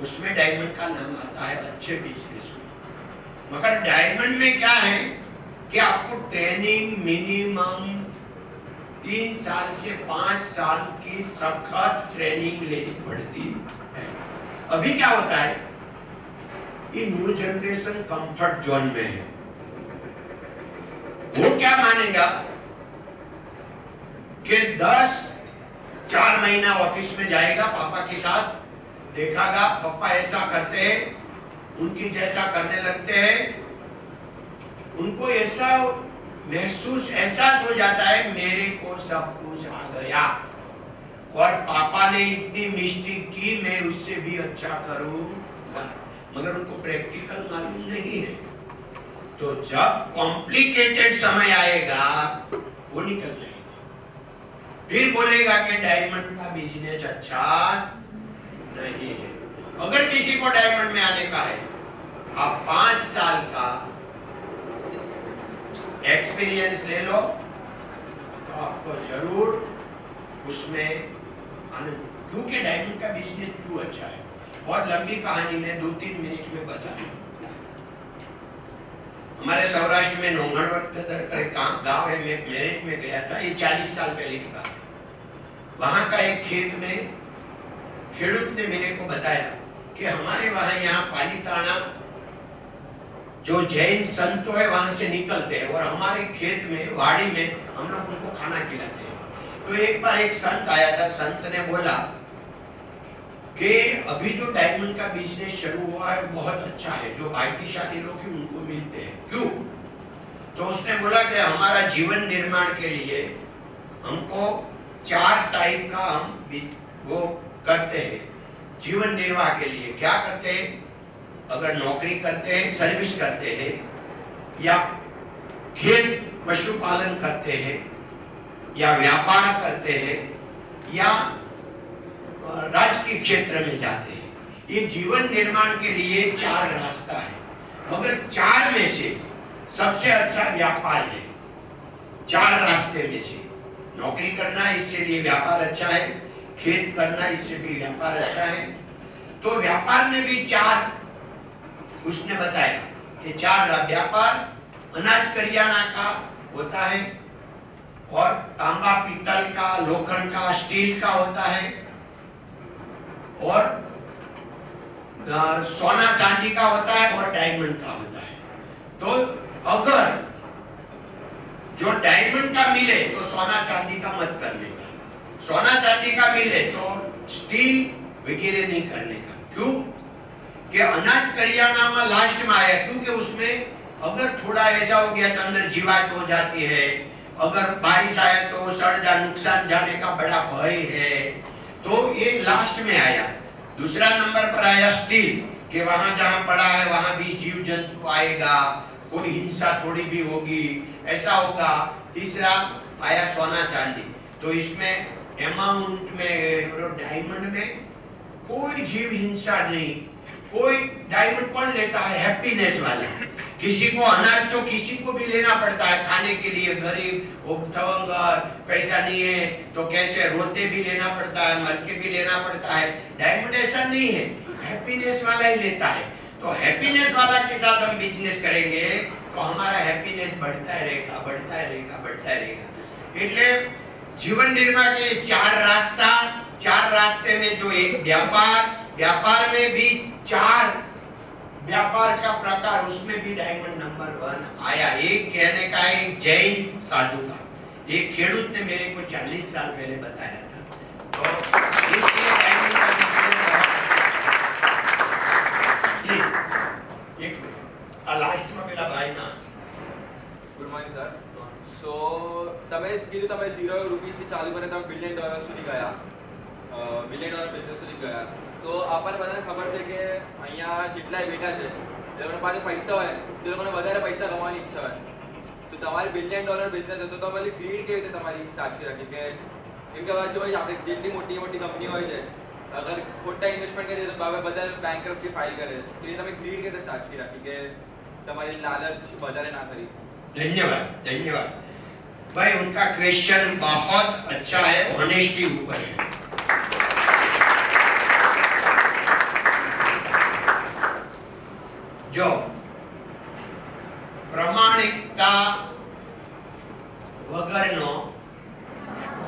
उसमें डायमंड का नाम आता है अच्छे बिजनेस में। मगर डायमंड में क्या है कि आपको ट्रेनिंग मिनिमम 3 साल से 5 साल की सख्त ट्रेनिंग लेनी पड़ती है। अभी क्या होता है, ये न्यू जनरेशन कंफर्ट जोन में है। वो क्या मानेगा कि 4 महीना ऑफिस में जाएगा, पापा के साथ देखागा, पापा ऐसा करते हैं, उनकी जैसा करने लगते हैं, उनको ऐसा महसूस एहसास हो जाता है मेरे को सब कुछ आ गया और पापा ने इतनी मिस्टेक की, मैं उससे भी अच्छा करूंगा। मगर उनको प्रैक्टिकल मालूम नहीं है। तो जब कॉम्प्लिकेटेड समय आएगा वो निकल जाएगा, फिर बोलेगा कि डायमंड का बिजनेस अच्छा नहीं है। अगर किसी को डायमंड में आने का है, आप 5 साल का एक्सपीरियंस ले लो तो आपको जरूर उसमें आनंद, क्योंकि डायमंड का बिजनेस क्यों अच्छा है, बहुत लंबी कहानी में 2-3 मिनट में बता दूं। हमारे सौराष्ट्र में नोंगणवरदर का एक गांव है, मैं मैरिज में गया था, ये 40 साल पहले की बात है। वहां का एक खेत में खेडूत ने मेरे को बताया कि हमारे वहां यहाँ पालीताना जो जैन संत है वहां से निकलते हैं और हमारे खेत में, वाड़ी में हम लोग उनको खाना खिलाते हैं। तो एक बार एक संत आया था, संत ने बोला कि अभी जो डायमंड का बिजनेस शुरू हुआ है बहुत अच्छा है, जो भाग्यशाली लोग हैं उनको मिलते हैं। क्यों? तो उसने बोला कि हमारा जीवन निर्माण के लिए हमको 4 टाइप का हम वो करते हैं जीवन निर्वाह के लिए। क्या करते हैं? अगर नौकरी करते हैं, सर्विस करते हैं, या खेत पशुपालन करते हैं, या व्यापार करते हैं, या राजकीय क्षेत्र में जाते हैं। ये जीवन निर्माण के लिए 4 रास्ता है। मगर 4 में से सबसे अच्छा व्यापार है। 4 रास्ते में से नौकरी करना, इससे लिए व्यापार अच्छा है, खेत करना, इससे भी व्यापार अच्छा है। तो व्यापार में भी 4 उसने बताया कि 4 व्यापार अनाज करियाना का होता है, और तांबा पीतल का, लोखंड का, स्टील का होता है, और सोना चांदी का होता है, और डायमंड का होता है। तो अगर जो डायमंड का मिले तो सोना चांदी का मत करने का, सोना चांदी का मिले तो स्टील वगैरह नहीं करने का। क्यों? कि अनाज करियाना में लास्ट में आया, क्योंकि उसमें अगर थोड़ा ऐसा हो गया तो अंदर जीवात हो जाती है, अगर बारिश आया तो सड़ जा, नुकसान जाने का बड़ा भय है, तो ये लास्ट में आया। दूसरा नंबर पर आया स्टील, कि वहां जहां पड़ा है वहां भी जीव जंतु आएगा, कोई हिंसा थोड़ी भी होगी, ऐसा होगा। तीसरा आया सोना चांदी। तो इसमें अमाउंट में, डायमंड में कोई जीव हिंसा नहीं, कोई डायमंड कौन लेता है? हैप्पीनेस वाला। किसी को अनाज तो किसी को भी लेना पड़ता है खाने के लिए, गरीब तवंगर पैसा नहीं है तो कैसे रोते भी लेना पड़ता है, मर के भी लेना पड़ता है। डायमंड ऐसा नहीं है, हैप्पीनेस वाला ही लेता है। तो हैप्पीनेस वाला के साथ हम बिजनेस करेंगे तो हमारा हैप्पीनेस बढ़ता रहेगा, बढ़ता रहेगा, बढ़ता रहेगा। એટલે जीवन निर्वाह के लिए 4 रास्ता, 4 रास्ते में जो एक व्यापार, व्यापार में भी 4 व्यापार का प्रकार, उसमें भी डायमंड नंबर 1 आया। एक कहने का एक जैन साधु का, एक खेडूत ने मेरे को 40 साल पहले बताया था। तो इसलिए डायमंड का एक लास्ट में मेरा भाई ना મોર્નિંગ સર. સો તમે કીધું તમે ₹0 થી ચાલુ કરીને તમે $1 બિલિયન સુધી ગયા, $1 બિલિયન બિઝનેસ સુધી ગયા. તો આપણને બધાને ખબર છે કે અહીંયા જેટલા બેઠા છે એ લોકોને પાસે પૈસા હોય તે લોકોને વધારે પૈસા કમાવાની ઈચ્છા હોય. તો તમારી $1 બિલિયન બિઝનેસ હતો તો તમારી ગ્રીડ કેવી રીતે તમારી સાચવી રાખી? કે કેમ કે હવે ભાઈ આપણે જેટલી મોટી મોટી કંપની હોય છે, અગર ખોટા ઇન્વેસ્ટમેન્ટ કરીએ તો હવે બધા બેંકરપ્સી फाइल करे, तो ये તમે ગ્રીડ कैसे સાચવી રાખી કે તમારી લાલચ વધારે ના કરી? धन्यवाद धन्यवाद भाई, उनका क्वेश्चन बहुत अच्छा है, ऑनेस्टी ऊपर है. जो प्रामाणिकता वगरनो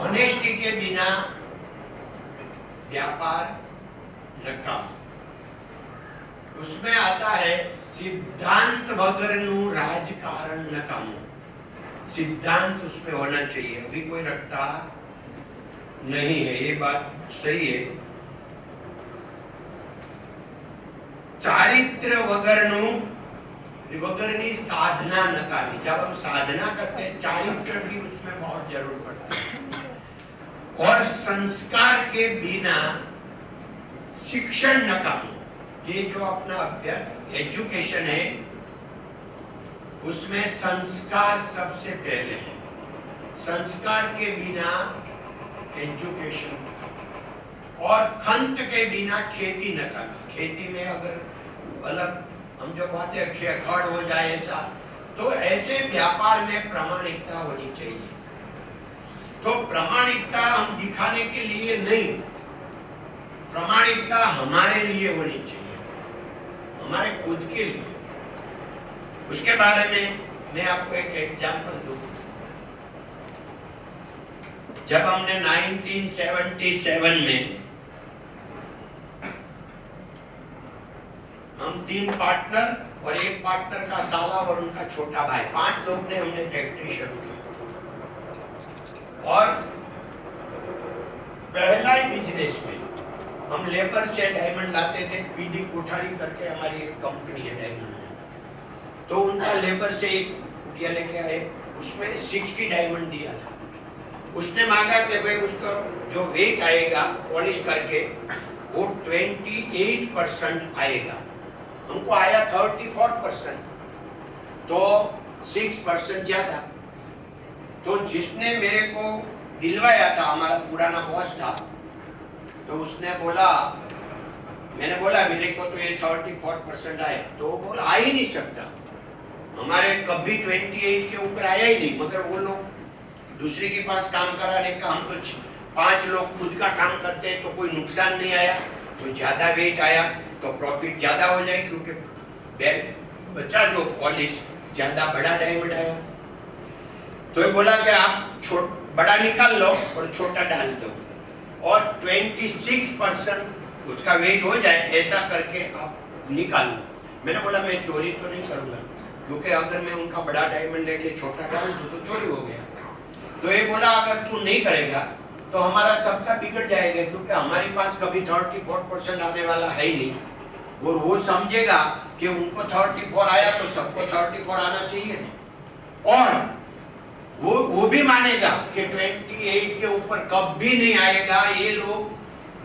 ऑनेस्टी के बिना व्यापार नकाम. उसमें आता है सिद्धांत वगरनु राजकारण नकामू. सिद्धांत उसमें होना चाहिए, अभी कोई रखता नहीं है, ये बात सही है. चारित्र वगरनी साधना नकामी. जब हम साधना करते हैं चारित्र की उसमें बहुत जरूर पड़ता है. और संस्कार के बिना शिक्षण नकामी. ये जो अपना अभ्यास एजुकेशन है उसमें संस्कार सबसे पहले है. संस्कार के बिना एजुकेशन और खंत के बिना खेती नकामी. खेती में अगर अलग हम जो बातें खड़ हो जाए ऐसा, तो ऐसे व्यापार में प्रामाणिकता होनी चाहिए. तो प्रामाणिकता हम दिखाने के लिए नहीं, प्रामाणिकता हमारे लिए होनी चाहिए, हमारे खुद के लिए. उसके बारे में मैं आपको एक एग्जांपल दूं. जब हमने 1977 में हम 3 पार्टनर और एक पार्टनर का साला और उनका छोटा भाई, 5 लोग ने हमने फैक्ट्री शुरू की. और पहला ही बिजनेस में हम लेबर से डायमंड लाते थे. पीडी कोठारी करके हमारी एक कंपनी है डायमंड में, तो उनका लेबर से एक कुटिया लेके आए, उसमें 60 डायमंड दिया था. उसने मांगा कि भाई उसका जो वेट आएगा पॉलिश करके वो 28% आएगा. हमको आया 34%, तो 6% ज्यादा. तो जिसने मेरे को दिलवाया था, हमारा पुराना बॉस था, तो उसने बोला, मैंने बोला मेरे को तो ये 34% आया. तो वो बोला आ ही नहीं सकता, हमारे कभी 28 के ऊपर आया ही नहीं. मगर वो लोग दूसरे के पास काम कराने का, हम तो 5 लोग खुद का काम करते हैं तो कोई नुकसान नहीं आया. तो ज्यादा वेट आया तो प्रॉफिट ज्यादा हो जाए, क्योंकि बच्चा जो पॉलिश ज्यादा बड़ा डायमंड आया. तो ये बोला कि आप बड़ा निकाल लो और छोटा डाल दो और 26% उसका वेट हो जाए, ऐसा करके आप निकाल लो. मैंने बोला मैं चोरी तो नहीं करूंगा, क्योंकि अगर मैं उनका बड़ा डायमंड लेके छोटा डाल दूं तो चोरी हो गया. तो ये बोला अगर तू नहीं करेगा तो हमारा सबका बिगड़ जाएगा, क्योंकि हमारे पास कभी 34% आने वाला है ही नहीं. और वो समझेगा कि उनको 34 आया तो सबको 34 आना चाहिए ना. और वो भी मानेगा कि 28 के ऊपर कभी नहीं आएगा. ये लोग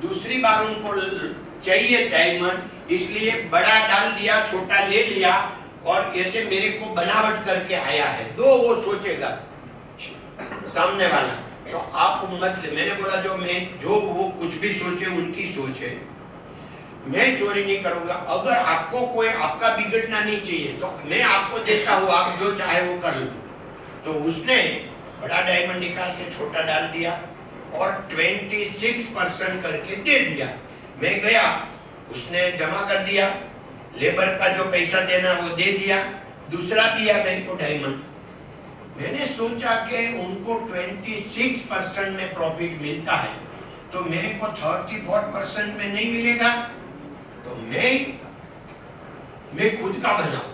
दूसरी बार उनको चाहिए डायमंड, इसलिए बड़ा डाल दिया, छोटा ले लिया और ऐसे मेरे को बनावट करके आया है. तो वो सोचेगा सामने वाला. तो आप मत ले. मैंने बोला जो वो कुछ भी सोचे उनकी सोच है, मैं चोरी नहीं करूंगा. अगर आपको कोई आपका बिगड़ना नहीं चाहिए तो मैं आपको देता हूँ, आप जो चाहे वो कर लो. तो उसने बड़ा डायमंड निकाल के छोटा डाल दिया और 26% करके दे दिया. मैं गया, उसने जमा कर दिया, लेबर का जो पैसा देना वो दे दिया, दूसरा दिया मेरे को डायमंड. मैंने सोचा कि उनको 26% में प्रॉफिट मिलता है तो मेरे को 34% में नहीं मिलेगा, तो मैं खुद का बनाऊं.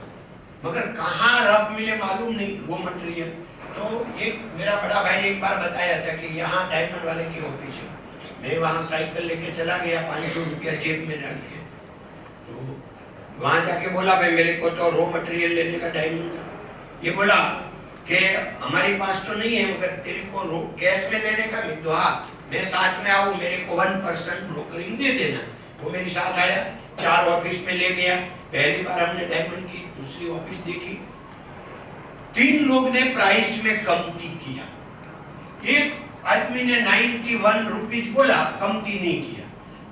मगर कहाँ रफ मिले मालूम नहीं, वो मटेरियल. तो एक मेरा बड़ा भाई ने एक बार बताया था कि यहाँ डायमंड वाले की ऑफिस है. मैं वहाँ साइकिल लेके चला गया, 500 रुपया जेब में डाल के. तो वहाँ जाके बोला भाई मेरे को तो रॉ मटेरियल लेने का डायमंड का. ये बोला कि हमारी पास तो नहीं है मगर तेरे को कैश में लेने का। मैं तो हाँ, मैं साथ में आऊँ, मेरे को 1% ब्रोकरिंग दे देना। वो मेरे साथ आया, 4 ऑफिस में ले गया। पहली बार हमने डायमंड की, दूसरी ऑफिस देखी, 3 लोग ने प्राइस में कमती किया। एक आदमी ने 91 रुपीज बोला, कमती नहीं किया।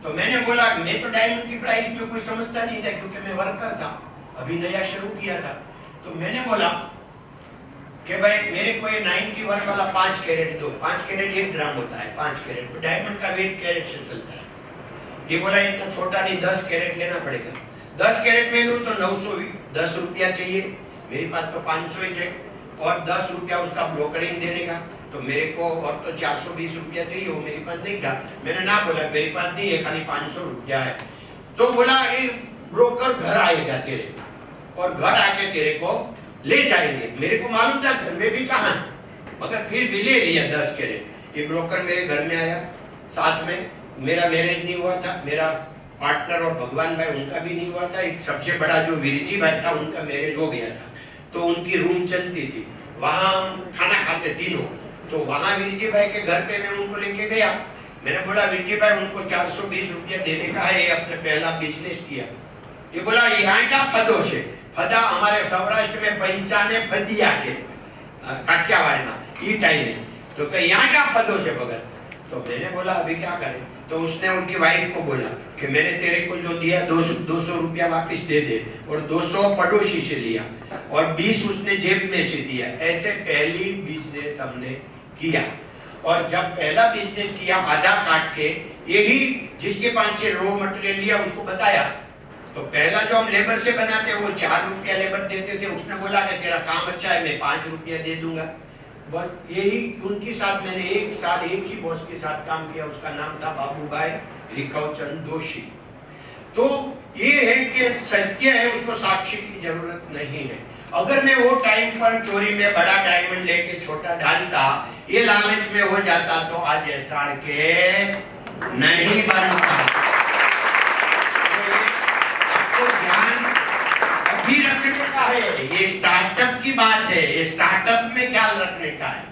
तो मैंने बोला, मैं तो डायमंड की प्राइस में कोई समझता नहीं था क्योंकि मैं वर्कर था, अभी नया शुरू किया था। तो मैंने बोला कि भाई मेरे को ये 91 वाला 5 कैरेट दो। 5 कैरेट 1 ग्राम होता है, 5 कैरेट डायमंड का वेट कैरेट से चलता है। ये बोला इतना छोटा नहीं, 10 कैरेट लेना पड़ेगा। 10 कैरेट में लूँ तो 910 रुपया चाहिए, मेरे पास तो 500 ही थे, और 10 रुपया उसका ब्रोकरिंग देने का, तो मेरे को और तो 420 रुपया चाहिए, वो मेरे पास नहीं था। मैंने ना बोला मेरे पास नहीं है, खाली 500 रुपया है। तो बोला ये ब्रोकर घर आएगा तेरे, और घर आके तेरे को ले जाएंगे। मेरे को मालूम था घर में भी कहाँ, मगर फिर भी ले लिया 10 कैरेट। ये ब्रोकर मेरे घर में आया, साथ में मेरा मैरिज नहीं हुआ था, मेरा पार्टनर और भगवान भाई उनका भी नहीं हुआ था। एक सबसे बड़ा जो विरजी भाई था उनका मैरिज हो गया था, तो उनकी रूम चलती थी, वहाँ खाना खाते तीनों। तो वहाँ विरजी भाई के घर पे मैं उनको लेके गया। मैंने बोला विरजी भाई उनको 420 रुपया देने का है, ये अपने पहला बिजनेस किया। ये बोला यहाँ क्या फदो है? फदा हमारे सौराष्ट्र में पैसा ने फदिया के काठियावाड़ में ई टाइम में, तो कहीं यहाँ क्या फदो है भगत? तो मैंने बोला अभी क्या करें? तो उसने उनकी वाइफ को बोला कि मैंने तेरे को जो दिया 200 रुपया वापस दे दे, और 200 पड़ोसी से लिया, और 20 उसने जेब में से दिया। ऐसे पहली बिजनेस हमने किया। और जब पहला बिजनेस किया आधा काट के, यही जिसके पास से रॉ मटेरियल लिया उसको बताया। तो पहला जो हम लेबर से बनाते वो 4 रुपया लेबर देते थे, उसने बोला कि तेरा काम अच्छा है, मैं 5 रुपया दे दूंगा। बट यही उनके साथ मैंने 1 साल एक ही बॉस के साथ काम किया, उसका नाम था बाबूभाई रिखवचंद दोषी। तो ये है कि सत्य है, उसको साक्षी की जरूरत नहीं है। अगर मैं वो टाइम पर चोरी में बड़ा डायमंड लेके छोटा डालता, ये लालच में हो जाता, तो आज एसआर के नहीं बनता। आपको ध्यान अभी रखने का है, ये स्टार्टअप की बात है, ये स्टार्टअप में ख्याल रखने का है।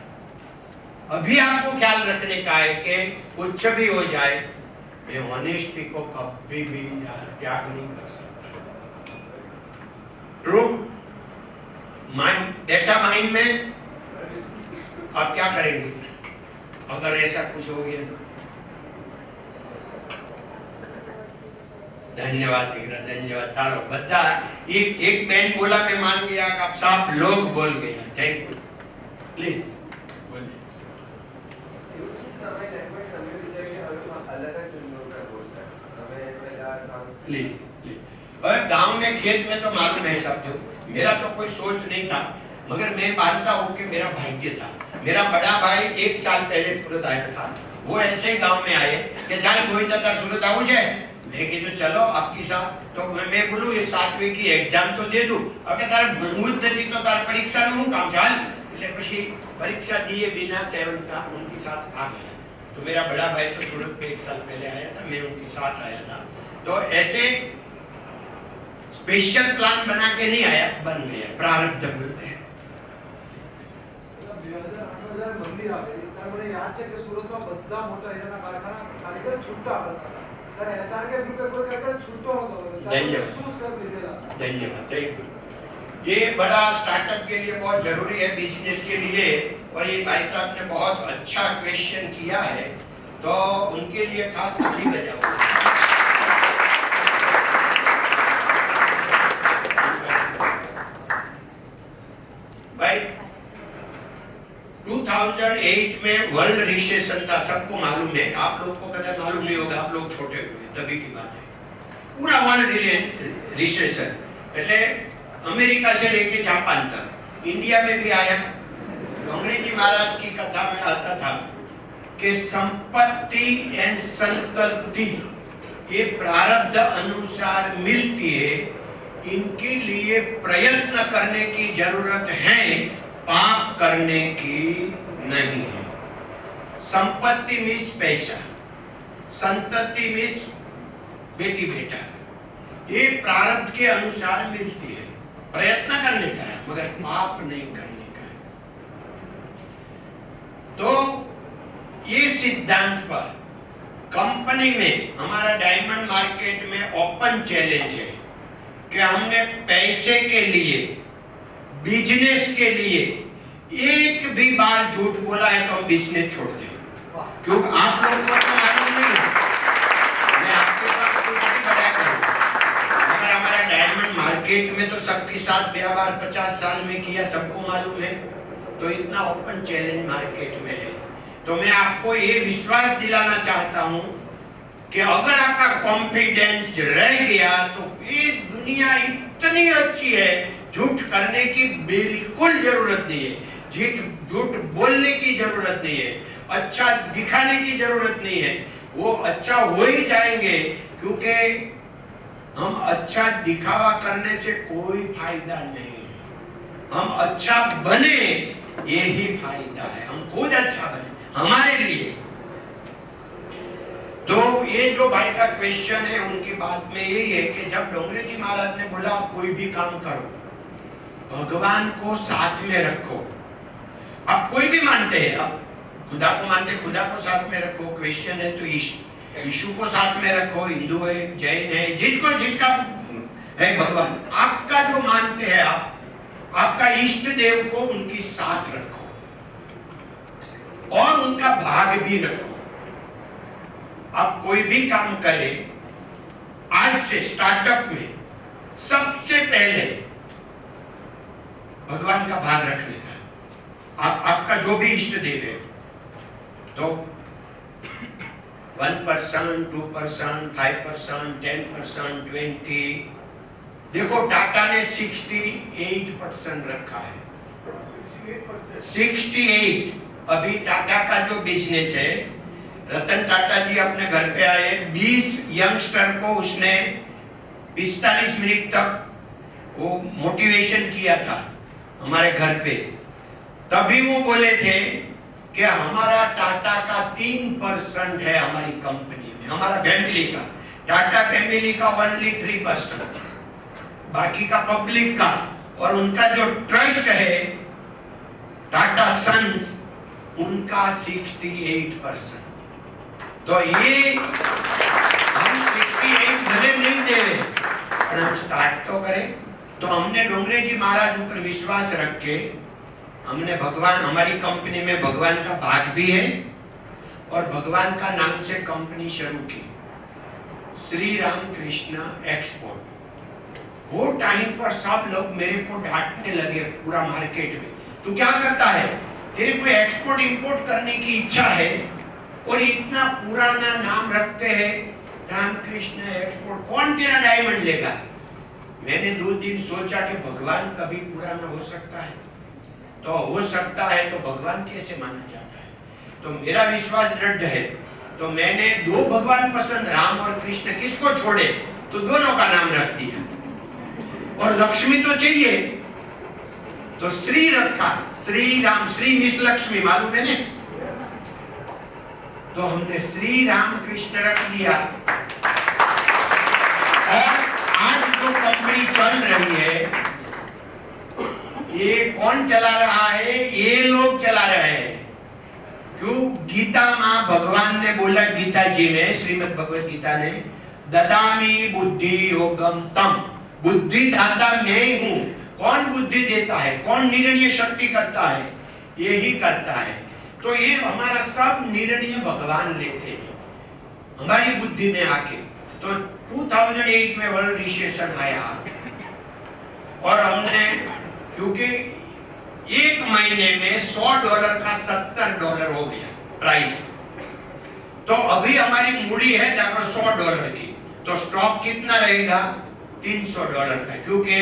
अभी आपको ख्याल रखने का है कि कुछ भी हो जाए, मैं ऑनेस्टी को कभी भी त्याग नहीं कर सकता। ट्रू माइंड, डेटा माइंड में आप क्या करेंगे अगर ऐसा कुछ हो गया तो? धन्यवाद दिगरा, धन्यवाद। चारो बता एक बहन बोला मैं मान गया, आप सब लोग बोल गए, थैंक यू। प्लीज बोलिए। Please please. गांव में खेत में तो मालूम है सब, जो मेरा तो कोई सोच नहीं था, मगर मैं मानता हूँ कि मेरा भाग्य था। मेरा बड़ा भाई 1 साल पहले सूरत आया था, वो ऐसे गांव में आए कि चल गोविंदा तार सूरत आऊ है। मैं कीधुं चलो आपकी साथ, तो मैं बोलूं ये 7वीं की एग्जाम तो दे दूं, अगर तारे भणવું જ નથી तो तार परीक्षा નું શું काम चाल? એટલે પછી परीक्षा दिए बिना 7 का उनके साथ आ गया। तो मेरा बड़ा भाई तो सूरत पे 1 साल पहले आया था, मैं उनके साथ आया था। तो ऐसे स्पेशल प्लान बना के नहीं आया, बन गया, प्रारब्ध बोलते हैं। મંદિર આવે ત્યારે મને યાદ છે કે સુરતમાં બધા મોટા હીરાના કારખાના કારીગર છૂટા હતા, ત્યારે એસઆર કે ગ્રુપે કોઈ કારીગર છૂટો નહોતો। ધન્યવાદ, શું સ્ટેપ લીધેલા? धन्यवाद, थैंक यू। ये बड़ा स्टार्टअप के लिए बहुत जरूरी है, बिजनेस के लिए। और ये भाई साहब ने बहुत अच्छा क्वेश्चन किया है, तो उनके लिए खास ताली बजाओ। भाई 2008 में वर्ल्ड रिसेशन था, सबको मालूम है, आप लोग को कदा मालूम नहीं होगा, आप लोग छोटे हुए तभी की बात है। पूरा वर्ल्ड रिसेशन, એટલે अमेरिका से लेके जापान तक, इंडिया में भी आया। डोंगरी जी महाराज की कथा में आता था कि संपत्ति एंड संतति ये प्रारब्ध अनुसार मिलती है, इनके लिए प्रयत्न करने की जरूरत है, पाप करने की नहीं है। संपत्ति मीन्स पैसा, संतति मीन्स बेटी बेटा, ये प्रारब्ध के अनुसार मिलती है, प्रयत्न करने का है मगर पाप नहीं करने का है। सिद्धांत पर कंपनी में हमारा डायमंड मार्केट में ओपन चैलेंज है कि हमने पैसे के लिए, बिजनेस के लिए एक भी बार झूठ बोला है तो हम बिजनेस छोड़ दें, क्योंकि आप लोगों को तो मालूम नहीं है। मैं आपके पास कुछ भी बताया करूं, मगर हमारा डायमंड मार्केट में तो सबके साथ व्यापार 50 साल में किया, सबको मालूम है। तो इतना ओपन चैलेंज मार्केट में है। तो मैं आपको ये विश्वास दिलाना चाहता हूं कि अगर आपका कॉन्फिडेंस रह गया तो ये दुनिया इतनी अच्छी है, झूठ करने की बिल्कुल जरूरत नहीं है, झूठ बोलने की जरूरत नहीं है, अच्छा दिखाने की जरूरत नहीं है। वो अच्छा हो ही जाएंगे, क्योंकि हम अच्छा दिखावा करने से कोई फायदा नहीं है। हम अच्छा बने, यही फायदा है। हम खुद अच्छा बने हमारे लिए। तो ये जो भाई का क्वेश्चन है, उनकी बात में यही है कि जब डोंगरे जी महाराज ने बोला आप कोई भी काम करो, भगवान को साथ में रखो। आप कोई भी मानते हैं, आप खुदा को मानते, खुदा को साथ में रखो। क्वेश्चन है तो यीशु को साथ में रखो, हिंदू है, जैन है, जिसको जिसका है भगवान, आपका जो मानते हैं आप, आपका इष्ट देव को उनकी साथ रखो और उनका भाग भी रखो। आप कोई भी काम करें, आज से स्टार्टअप में सबसे पहले भगवान का भाग रखने का। आपका जो भी इष्ट देव है, तो 1%, 2%, 5%, 10%, 20%। देखो टाटा ने 68% रखा है, 68। अभी टाटा का जो बिजनेस है, रतन टाटा जी अपने घर पे आए, 20 यंगस्टर को उसने 45 मिनट तक वो मोटिवेशन किया था हमारे घर पे। तभी वो बोले थे कि हमारा टाटा का 3% है हमारी कंपनी में, हमारा फैमिली का, टाटा फैमिली का ओनली 3%, बाकी का पब्लिक का। और उनका जो ट्रस्ट है टाटा सन्स, उनका 68%। तो ये हम 68 भले नहीं दे रहे, पर हम स्टार्ट तो करें। तो हमने डोंगरे जी महाराज ऊपर विश्वास रख के हमने भगवान, हमारी कंपनी में भगवान का भाग भी है और भगवान का नाम से कंपनी शुरू की, श्री राम कृष्ण एक्सपोर्ट। वो टाइम पर सब लोग मेरे को डांटने लगे, पूरा मार्केट में, तू क्या करता है, तेरे को एक्सपोर्ट इंपोर्ट करने की इच्छा है और इतना पुराना नाम रखते हैं रामकृष्ण एक्सपोर्ट, कौन तेरा डायमंड लेगा। मैंने 2 दिन सोचा कि भगवान कभी पुराना हो सकता है, तो हो सकता है तो भगवान कैसे माना जाता है। तो मेरा विश्वास दृढ़ है, तो मैंने 2 भगवान पसंद, राम और कृष्ण, किसको छोड़े, तो दोनों का नाम रख दिया। और लक्ष्मी तो चाहिए, तो श्री रखा, श्री राम, श्री मिस लक्ष्मी, मालूम है ना। तो हमने श्री राम कृष्ण रख दिया। और आज जो कंपनी चल रही है, ये कौन चला रहा है, ये लोग चला रहे हैं। क्यों, गीता मां भगवान ने बोला, गीता जी में, श्रीमद् भगवत गीता ने, ददामी बुद्धि योगम तम, बुद्धि दाता मैं ही हूं। कौन बुद्धि देता है, कौन निर्णय शक्ति करता है, यही करता है। तो ये हमारा सब निर्णय भगवान लेते हैं हमारी बुद्धि में आके। तो 2008 में वर्ल्ड रिसेशन आया और हमने, क्योंकि 1 महीने में $100 का $70 हो गया प्राइस, तो अभी हमारी मूड़ी है देखो $100 की, तो स्टॉक कितना रहेगा, $300 का। क्योंकि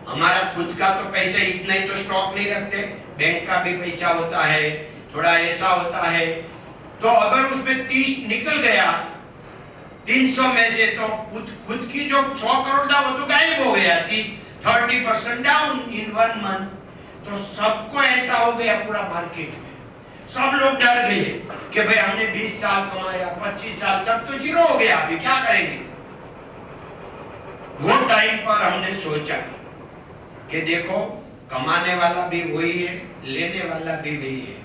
हमारा खुद का तो पैसा इतना ही तो स्टॉक नहीं रखते, बैंक का भी पैसा होता है, थोड़ा ऐसा होता है। तो अगर उसमें 30 निकल गया 300 में से, तो खुद की जो 100 करोड़ था वो तो गायब हो गया, 30% डाउन इन 1 मंथ। तो सबको ऐसा हो गया पूरा मार्केट में, सब लोग डर गए कि भाई हमने 20 साल कमाया, 25 साल, सब तो जीरो हो गया, अभी क्या करेंगे। वो टाइम पर हमने सोचा कि देखो, कमाने वाला भी वही है, लेने वाला भी वही है।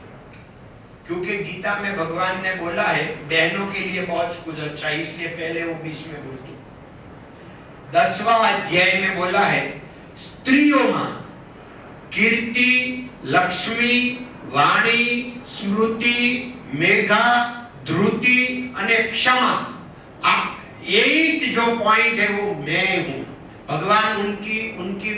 क्योंकि गीता में भगवान ने बोला है बहनों के लिए बहुत कुछ अच्छा है, इसलिए पहले वो 20 में बोल दूं। 10वां अध्याय में बोला है स्त्रियों में कीर्ति, लक्ष्मी, वाणी, स्मृति, मेघा, धृति અને क्षमा। 8 जो पॉइंट है वो मैं हूं। भगवान उनकी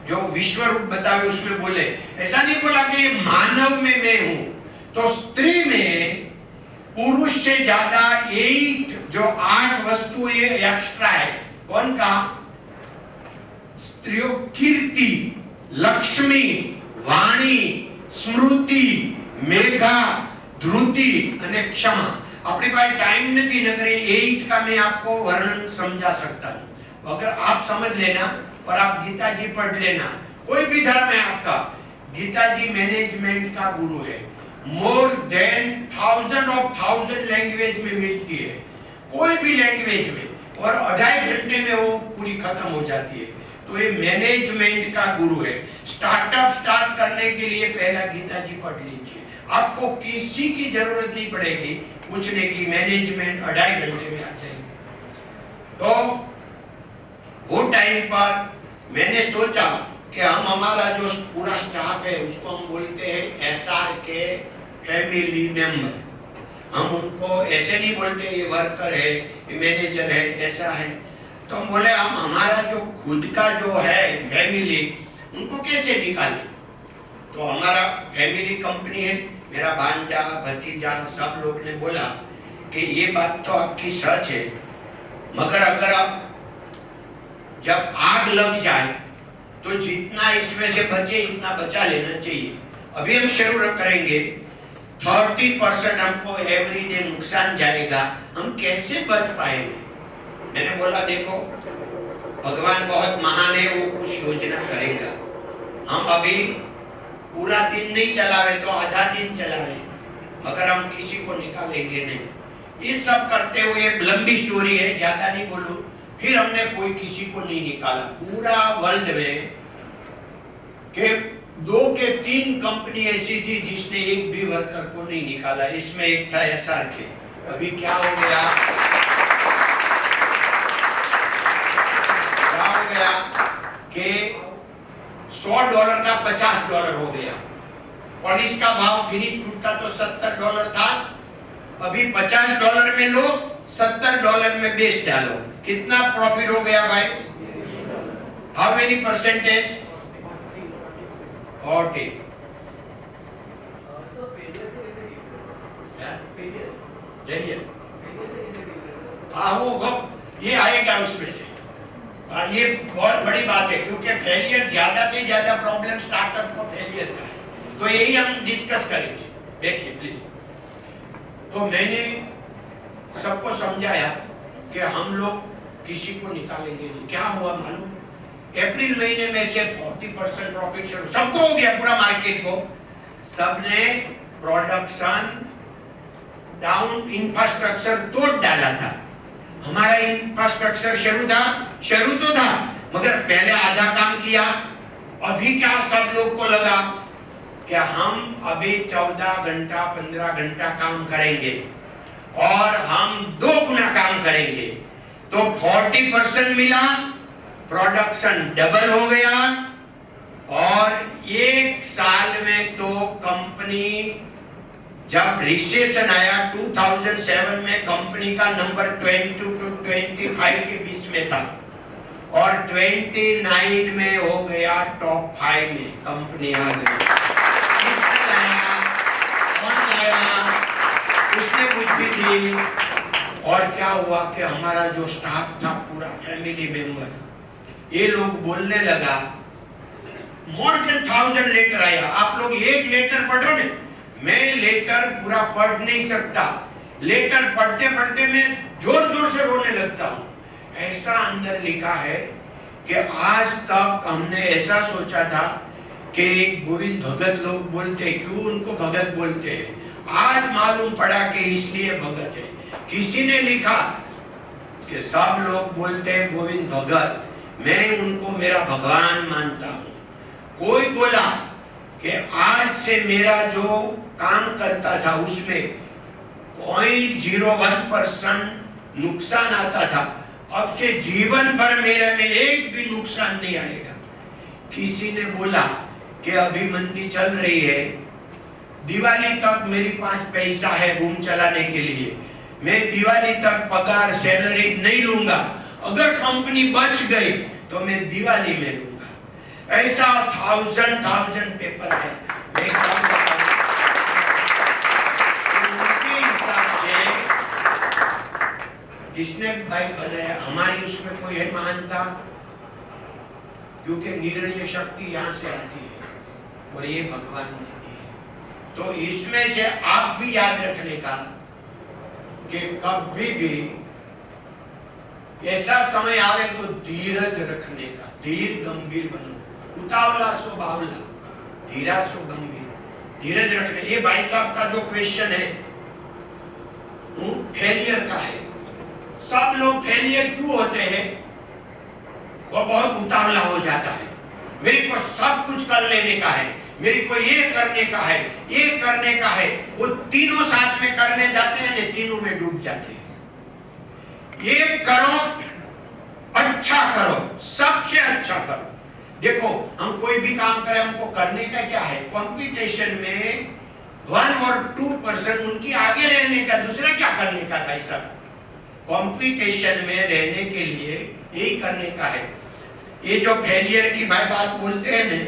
जो विश्व रूप बतावे उसमें बोले, ऐसा नहीं बोला कि मानव में मैं हूं। तो स्त्री में पुरुष से ज्यादा 8 जो 8 वस्तु ये एक्स्ट्रा है। कौन का? स्त्रियों कीर्ति, लक्ष्मी, वाणी, स्मृति, मेघा, धृति અને क्षमा। अपने पास टाइम नहीं नगर 8 का मैं आपको वर्णन समझा सकता हूं। अगर आप समझ लेना और आप गीता जी पढ़ लेना, कोई भी धर्म है आपका, गीता जी मैनेजमेंट का गुरु है। मोर देन 1000 लैंग्वेज में मिलती है, कोई भी लैंग्वेज में, और 2.5 घंटे में वो पूरी खत्म हो जाती है। तो ये मैनेजमेंट का गुरु है। स्टार्टअप स्टार्ट करने के लिए पहला गीता जी पढ़ लीजिए, आपको किसी की जरूरत नहीं पड़ेगी पूछने की, मैनेजमेंट 2.5 घंटे में आ जाएगी। तो वो टाइम पर मैंने सोचा कि हम हमारा जो पूरा स्टाफ है उसको हम बोलते हैं एसआर के फैमिली मेंबर। हम उनको ऐसे नहीं बोलते ये वर्कर है, ये मैनेजर है, ऐसा है। तो हम बोले हम हमारा जो खुद का जो है फैमिली, उनको कैसे निकालें। तो हमारा फैमिली कंपनी है, मेरा भांजा, भतीजा, सब लोग ने बोला कि ये बात तो आपकी सच है, मगर अगर आप जब आग लग जाए तो जितना इसमें से बचे इतना बचा लेना चाहिए। अभी हम शुरू करेंगे, 30% हमको एवरीडे नुकसान जाएगा, हम कैसे बच पाएंगे। मैंने बोला देखो भगवान बहुत महान है, वो कुछ योजना करेगा। हम अभी पूरा दिन नहीं चलावे तो आधा दिन चलावे, मगर हम किसी को निकालेंगे नहीं। ये सब करते हुए लंबी स्टोरी है, ज्यादा नहीं बोलूं। फिर हमने कोई किसी को नहीं निकाला पूरा वर्ल्ड में, के 2 के 3 कंपनी ऐसी थी जिसने एक भी वर्कर को नहीं निकाला। इसमें एक था एसआर के। अभी क्या हो गया कि $100 का $50 हो गया, और इसका भाव फिनिश गुड का तो $70 था। अभी $50 में लो, $70 में बेच डालो, कितना प्रॉफिट हो गया भाई? How many percentage? 40। हाँ वो ये आएगा उसमें से। ये बहुत बड़ी बात है, क्योंकि फेलियर ज्यादा से ज्यादा प्रॉब्लम स्टार्टअप को फेलियर का है। तो यही हम डिस्कस करेंगे, देखिए प्लीज। तो मैंने सबको समझाया कि हम लोग किसी को निकालेंगे नहीं। क्या हुआ मालूम? अप्रैल महीने में से 40% प्रॉफिट शुरू सबको हो गया, पूरा मार्केट को। सबने प्रोडक्शन डाउन, इंफ्रास्ट्रक्चर तोड़ डाला था। हमारा इंफ्रास्ट्रक्चर शुरू तो था, मगर पहले आधा काम किया। अभी क्या सब लोग को लगा कि हम अभी 14 घंटा 15 घंटा काम करेंगे और हम 2 गुना काम करेंगे, तो 40% मिला, प्रोडक्शन डबल हो गया। और 1 साल में तो कंपनी, जब रिसेशन आया 2007 में, कंपनी का नंबर 20 to 25 के बीच में था, और 29 में हो गया टॉप 5 में कंपनी आ गई। किसने लाया? कौन लाया? उसने बुद्धि दी। और क्या हुआ कि हमारा जो स्टाफ था पूरा फैमिली मेंबर, ये लोग बोलने लगा, मोर देन 1000 लेटर आया। आप लोग एक लेटर पढ़ो ना, मैं लेटर पूरा पढ़ नहीं सकता। लेटर पढ़ते पढ़ते मैं जोर जोर से रोने लगता हूँ। ऐसा अंदर लिखा है कि आज तक हमने ऐसा सोचा था कि गोविंद भगत लोग बोलते, क्यों उनको भगत बोलते हैं, आज मालूम पड़ा कि इसलिए भगत है। किसी ने लिखा कि सब लोग बोलते हैं गोविंद भगत, मैं उनको मेरा भगवान मानता हूँ। कोई बोला कि आज से मेरा जो काम करता था उसमें 0.01% नुकसान आता था, अब से जीवन भर मेरे में एक भी नुकसान नहीं आएगा। किसी ने बोला कि अभी मंदी चल रही है, दिवाली तक मेरे पास पैसा है रूम चलाने के लिए, मैं दिवाली तक पगार सैलरी नहीं लूंगा, अगर कंपनी बच गई तो मैं दिवाली में लूंगा। ऐसा 1000 पेपर है। मैं काम करता हूं। उनके हिसाब से किसने भाई बनाया, हमारी उसमें कोई है महानता? क्योंकि निर्णय शक्ति यहाँ से आती है और ये भगवान ने दी है। तो इसमें से आप भी याद रखने का कि कभी भी ऐसा समय आवे तो धीरज रखने का, धीर गंभीर बनो, उतावला सो बावला, धीरा सो गंभीर, धीरज रखने। ये भाई साहब का जो क्वेश्चन है वो फेलियर का है। सब लोग फेलियर क्यों होते हैं? वो बहुत उतावला हो जाता है, मेरे को सब कुछ कर लेने का है, मेरे को ये करने का है, ये करने का है, वो तीनों साथ में करने जाते हैं ना, तीनों में डूब जाते हैं। ये करो, अच्छा करो, सबसे अच्छा करो। देखो हम कोई भी काम करें, हमको करने का क्या है? कंपटीशन में 1 और 2% उनकी आगे रहने का, दूसरा क्या करने का भाई साहब? कंपटीशन में रहने के लिए यही करने का है। ये जो फेलियर की भाई बात बोलते हैं ना,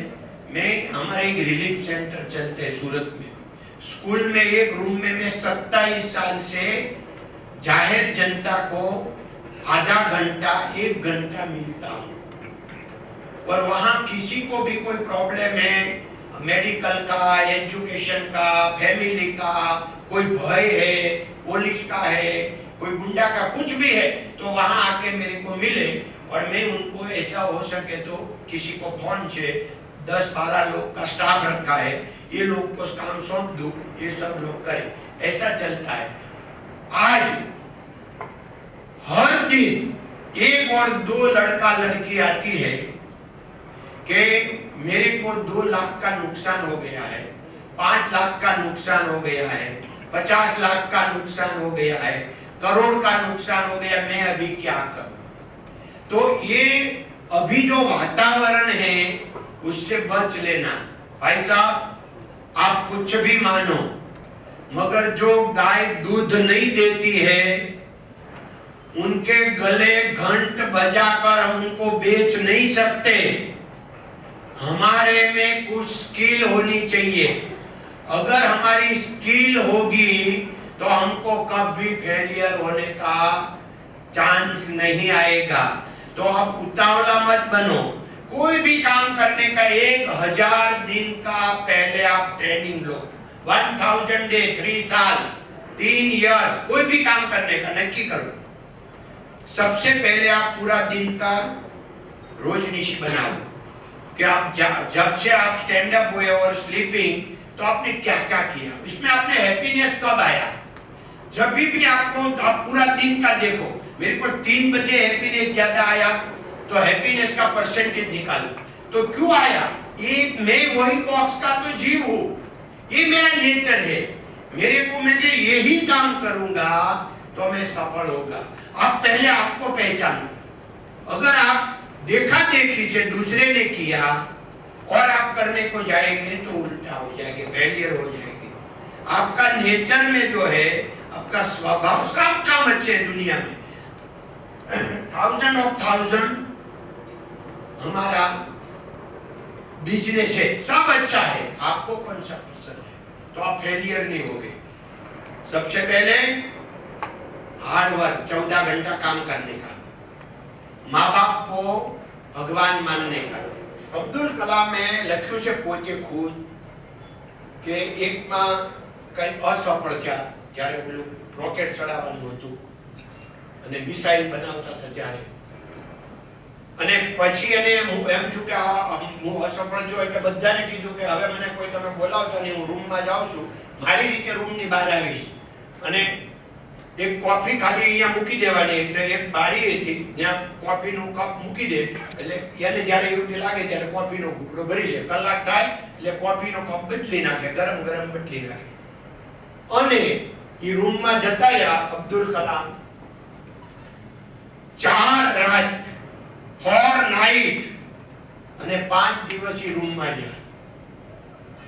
मैं हमारे एक रिलीफ सेंटर चलते हैं सूरत में, स्कूल में एक रूम में मैं 27 साल से जाहिर जनता को आधा घंटा 1 घंटा मिलता हूँ। और वहाँ किसी को भी कोई प्रॉब्लम है, मेडिकल का, एजुकेशन का, फैमिली का, कोई भय है, पुलिस का है, कोई गुंडा का, कुछ भी है, तो वहाँ आके मेरे को मिले और मैं उनको ऐसा हो सके तो किसी को फोन से 10-12 लोग का स्टाफ रखा है, ये लोग को काम सौंप दूं, ये सब लोग करें, ऐसा चलता है। आज हर दिन 1 और 2 लड़का लड़की आती है कि मेरे को 2 लाख का नुकसान हो गया है, 5 लाख का नुकसान हो गया है, 50 लाख का नुकसान हो गया है, करोड़ का नुकसान हो गया, मैं अभी क्या करूं? तो ये अभी जो वातावरण है उससे बच लेना। भाई साहब आप कुछ भी मानो, मगर जो गाय दूध नहीं देती है उनके गले घंट बजाकर हम उनको बेच नहीं सकते। हमारे में कुछ स्किल होनी चाहिए। अगर हमारी स्किल होगी तो हमको कभी फेलियर होने का चांस नहीं आएगा। तो आप उतावला मत बनो। कोई भी काम करने का 1000 दिन का पहले आप ट्रेनिंग लो। 1000 डे, 3 साल, 3 इयर्स, कोई भी काम करने का नक्की करो। सबसे पहले आप पूरा दिन का रोजनिशी बनाओ कि आप जब से आप स्टैंड अप हुए और स्लीपिंग, तो आपने क्या क्या किया, इसमें आपने हैप्पीनेस कब आया। जब भी आपको आप पूरा दिन का देखो, मेरे को 3 बजे हैप्पीनेस ज्यादा आया तो हैप्पीनेस का परसेंटेज निकालो। तो क्यों आया? ये मैं वही बॉक्स का तो जीव हूं, ये मेरा नेचर है। मेरे को मैं यही काम करूंगा तो मैं सफल होगा। आप पहले आपको पहचानो। अगर आप देखा देखी से दूसरे ने किया और आप करने को जाएंगे तो उल्टा हो जाएंगे, फेलियर हो जाएंगे। आपका नेचर में जो है, आपका स्वभाव, सब काम अच्छे है दुनिया में। 1000 हमारा बिजनेस है, सब अच्छा है, आपको कौन सा पसंद है, तो आप फेलियर नहीं होगे। सबसे पहले हार्ड वर्क, 14 घंटा काम करने का, माँ बाप को भगवान मानने का। अब्दुल कलाम ने लख्यू से पोते खुद કે એકમાં કઈ અસફળ થયા જ્યારે પેલું રોકેટ ચડાવવાનું હતું અને મિસાઇલ બનાવતા હતા ત્યારે, અને પછી એને હું એમ છું કે હું અસફળ થયો એટલે બધાને કીધું કે હવે મને કોઈ તમે બોલાવતા નહીં, હું રૂમમાં જાઉં છું, મારી રીતે રૂમની બહાર આવીશ અને એક કોફી ખાલી અહીંયા મૂકી દેવાની, એટલે એક બારી હતી ત્યાં કોફીનું કપ મૂકી દે, એટલે એને જ્યારે યોગ્ય લાગે ત્યારે કોફીનો ઘૂંટડો ભરી લે, કલાક થાય એટલે કોફીનો કપ બદલી નાખે, ગરમ ગરમ બદલી નાખે. અને એ રૂમમાં જતા રહ્યા અબ્દુલ કલામ 4 રાત 4 નાઈટ અને 5 દિવસ એ રૂમમાં રહ્યા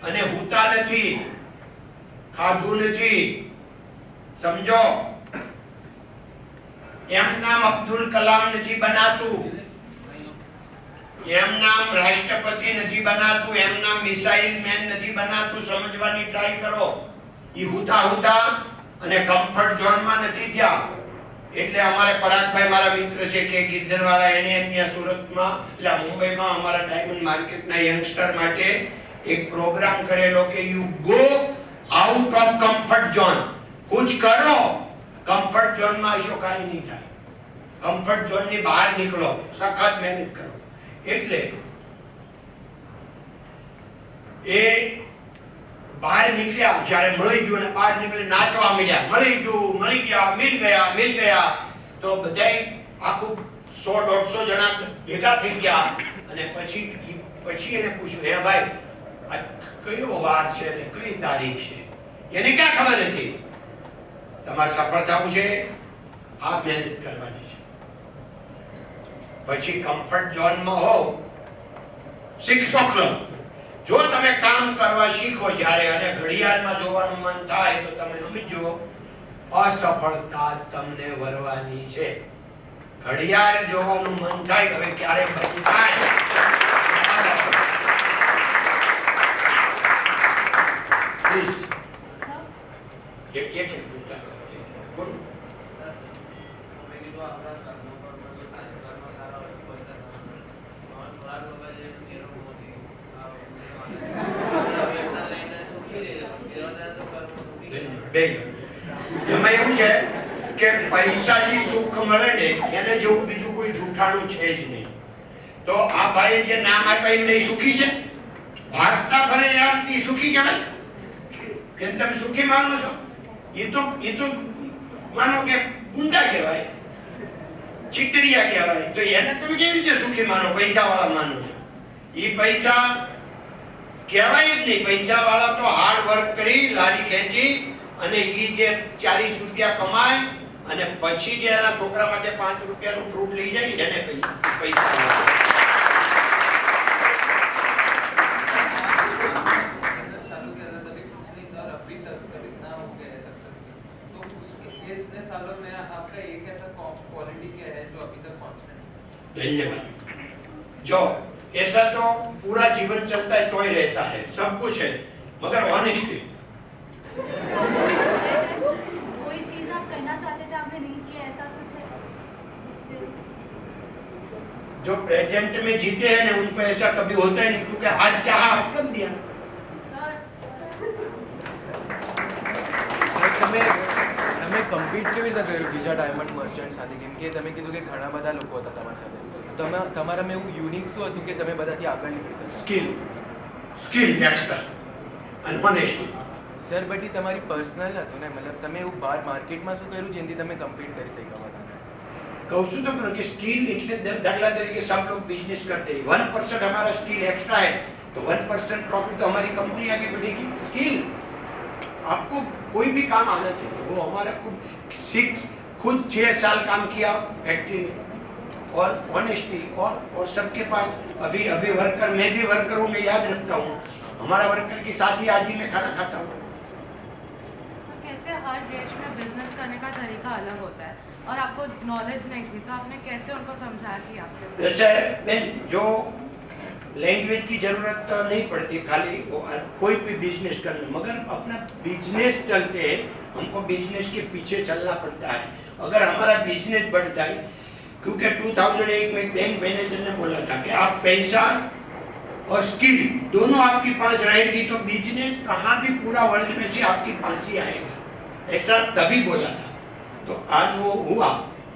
અને હુતા નથી, ખાધું નથી. સમજો, એમ નામ અબ્દુલ કલામ નથી બનાતું, એમ નામ રાષ્ટ્રપતિ નથી બનાતું, એમ નામ મિસાઇલ મેન નથી બનાતું. સમજવાની ટ્રાય કરો. ઈ હુતા અને કમ્ફર્ટ ઝોનમાં નથી થયા. એટલે અમારે પરાગભાઈ મારા મિત્ર છે કે ગિરધરવાળા, એને અહીંયા સુરતમાં એટલે મુંબઈમાં અમારા ડાયમંડ માર્કેટના યંગસ્ટર માટે એક પ્રોગ્રામ કરેલો કે you go out of comfort zone, કુછ કરો. કમ્ફર્ટ ઝોનમાં આશો કાંઈ નહીં થાય. કમ્ફર્ટ ઝોનની બહાર નીકળો, સખત મહેનત કરો. એટલે એ બહાર નીકળ્યા, જ્યારે મળી ગયું અને બહાર નીકળી નાચવા માંડ્યા. મળી ગયું, મળી ગયા, મિલ ગયા. તો બધાય આખું 100-150 જણા ભેગા થઈ ગયા. અને પછી એને પૂછ્યું, હે ભાઈ, આ કયો વાર છે ને કઈ તારીખ છે? એને ક્યાં ખબર હતી? તમારે સફળ થવું છે, આ મહેનત કરવાની છે. પછી કમ્ફર્ટ ઝોનમાં હો, 6 o'clock જો તમે કામ કરવા શીખો જ્યારે અને ઘડિયાળમાં જોવાનું મન થાય તો તમે સમજો અસફળતા તમને વરવાની છે. ઘડિયાળ જોવાનું મન થાય હવે ક્યારે બંધ થાય. પ્લીઝ એક મુદ્દા બોલો. એમાં એવું છે કે પૈસાથી સુખ મળે ને એને જેવું બીજું કોઈ જૂઠાણું છે જ નહીં. તો આ ભાઈ જે નામ આપ્યું એ સુખી છે? ભાગતા ફરે યાર તે સુખી કહેવાય? કે તમે સુખી માનો છો? એ તો માનો કે ગુંડા કહેવાય, ચીટરિયા કહેવાય. તો એને તમે કેવી રીતે સુખી માનો? પૈસા વાળા માનો છો? એ પૈસા કહેવાય જ નહીં. પૈસા વાળા તો હાર્ડ વર્ક કરી, લારી ખેંચી અને ઈ જે 40 રૂપિયા કમાય અને પછી જે એના છોકરા માટે 5 રૂપિયાનું ફ્રૂટ લઈ જાય એને પૈસા. धन्यवाद. जो ऐसा तो पूरा जीवन चलता है तो ही रहता है, सब कुछ है, मगर ऑनेस्टी. कोई चीज आप करना चाहते थे आपने नहीं किया, ऐसा कुछ है? जो प्रेजेंट में जीते हैं ना उनको ऐसा कभी होता है नहीं, क्योंकि आज चाहा आज कर दिया. તમે કમ્પીટ કેવી રીતે કર્યું બીજા ડાયમંડ મર્ચન્ટ સાથે? કેમ કે તમે કીધું કે ઘણા બધા લોકો હતા તમારા સાથે, તમારામાં એવું યુનિક શું હતું કે તમે બધાથી આગળ નીકળી શકો? સ્કિલ એક્સ્ટ્રા અને હોનેસ્ટી. સર બટ એ તમારી પર્સનલ હતું ને, મતલબ તમે એવું બહાર માર્કેટમાં શું કર્યું જેનાથી તમે કમ્પીટ કરી શક્યા બધા? કહું છું તો ખરો કે स्किल એટલે દાખલા તરીકે सब लोग बिजनेस करते हैं, 1% हमारा स्किल एक्स्ट्रा है तो 1% प्रॉफिट तो हमारी कंपनी आगे बढ़ेगी. स्किल आपको कोई भी काम आना चाहिए. वो हमारा खुद 6 साल काम किया फैक्ट्री में और ऑनेस्टी और सबके पास अभी वर्कर, मैं भी वर्कर हूँ, मैं याद रखता हूँ हमारा वर्कर के साथ ही आज ही मैं खाना खाता हूँ. कैसे हर देश में बिजनेस करने का तरीका अलग होता है और आपको नॉलेज नहीं थी तो आपने कैसे उनको समझाया कि आप कैसे? जैसे बेन जो लैंग्वेज की जरूरत तो नहीं पड़ती, खाली कोई भी बिजनेस करना, मगर अपना बिजनेस चलते हैं हमको बिजनेस के पीछे चलना पड़ता है. अगर हमारा बिजनेस बढ़ जाए, क्योंकि 2001 में बैंक मैनेजर ने बोला था कि आप पैसा और स्किल दोनों आपके पास रहेगी तो बिजनेस कहाँ भी पूरा वर्ल्ड में से आपके पास ही आएगा. ऐसा तभी बोला था. तो आज वो हुआ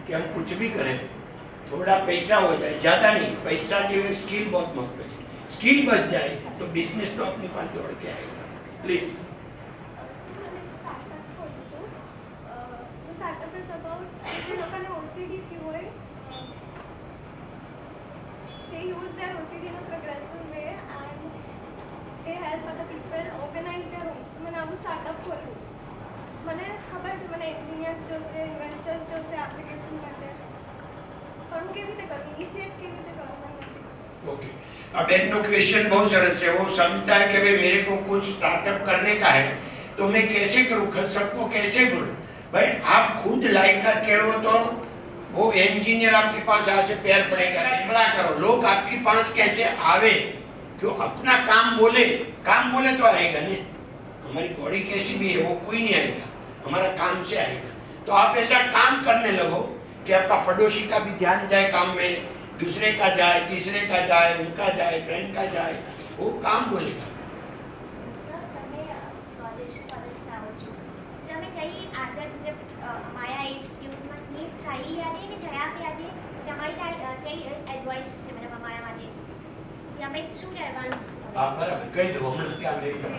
कि हम कुछ भी करें थोड़ा पैसा हो जाए, ज़्यादा नहीं. पैसा के स्किल बहुत महत्व है. स्किल बच जाए तो बिजनेस तो अपने पास दौड़ के आएगा. Please. they help other people organize their homes. તો મને આવું સ્ટાર્ટઅપ ખોલવું. મને ખબર છે મને એન્જિનિયર્સ જોશે, ઇન્વેસ્ટર્સ જોશે એપ્લિકેશન માટે. પણ હું કેવી રીતે કરું? ઇનિશિએટ કેવી રીતે કરું? ओके, अब बहन नो क्वेश्चन बहुत सरल है। वो समझता है कि भाई मेरे को कुछ स्टार्टअप करने का है तो मैं कैसे करूँ, सबको कैसे बोलूँ। भाई आप खुद लाइक का करो तो वो इंजीनियर आपके पास आज से पैर पड़ेगा, खड़ा करो। लोग आपके पास कैसे आवे, क्यों अपना काम बोले तो आएगा नहीं। हमारी बॉडी कैसी भी है वो कोई नहीं आएगा, हमारा काम से आएगा। तो आप ऐसा काम करने लगो कि आपका पड़ोसी का भी ध्यान जाए काम में, दूसरे का जाए, तीसरे का जाए, उनका जाए, फ्रेंड का जाए, वो काम बोलेगा। સર તમે કોલેજ જાઓ છો તમે કઈ આગળ અમારા એજ યુથમાં સારી યાદી કે ખરાબ યાદી તમારી કઈ એડવાઇસ છે મને અમારા માટે તમે શું રહેવાનું હા બરાબર કહી દો હમણાં ક્યાં લઈ જાઓ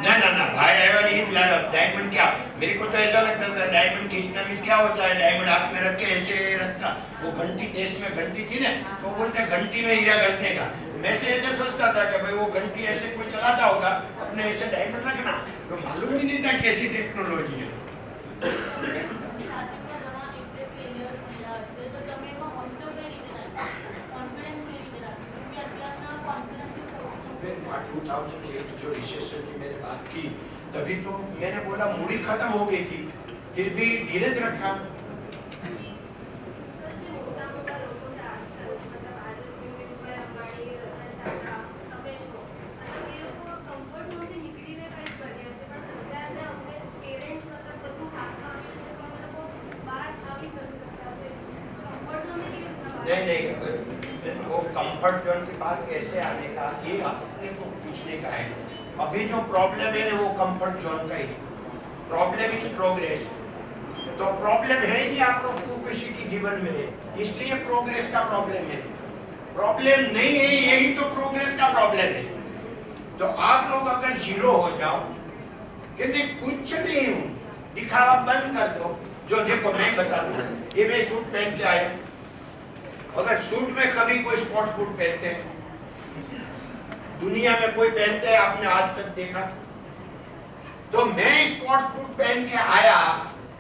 ना ना ना भाई आया नहीं लाना डायमंड क्या, मेरे को तो ऐसा लगता था डायमंड खींचना मीन्स क्या होता है, डायमंड हाथ में रख के ऐसे रखता। वो घंटी देश में घंटी थी ना तो बोलते घंटी में हीरा घसने का। मैं से ऐसे सोचता था कि भाई वो घंटी ऐसे कोई चलाता होगा, अपने ऐसे डायमंड रखना, तो मालूम ही नहीं था कैसी टेक्नोलॉजी है। फिर 2008 जो रिसेशन की मैंने बात की तभी तो मैंने बोला मूडी खत्म हो गई थी, फिर भी धीरज रखा। नहीं वो कंफर्ट जोन की बात कैसे आने का, ये अपने को पूछने का है। अभी जो प्रॉब्लम है ना वो कंफर्ट जोन का ही, प्रॉब्लम इज प्रोग्रेस। तो प्रॉब्लम है नहीं आप लोग को किसी की जीवन में है, इसलिए प्रोग्रेस का प्रॉब्लम है। प्रॉब्लम नहीं है यही तो प्रोग्रेस का प्रॉब्लम है। तो आप लोग अगर जीरो हो जाओ कि मैं कुछ नहीं हूँ, दिखावा बंद कर दो। जो देखो मैं बता दूँ, ये मैं सूट पहन के आया, अगर सूट में कभी कोई स्पोर्ट्स बूट पहनते हैं, दुनिया में कोई पहनते हैं आपने आज तक देखा? तो मैं स्पोर्ट्स बूट पहन के आया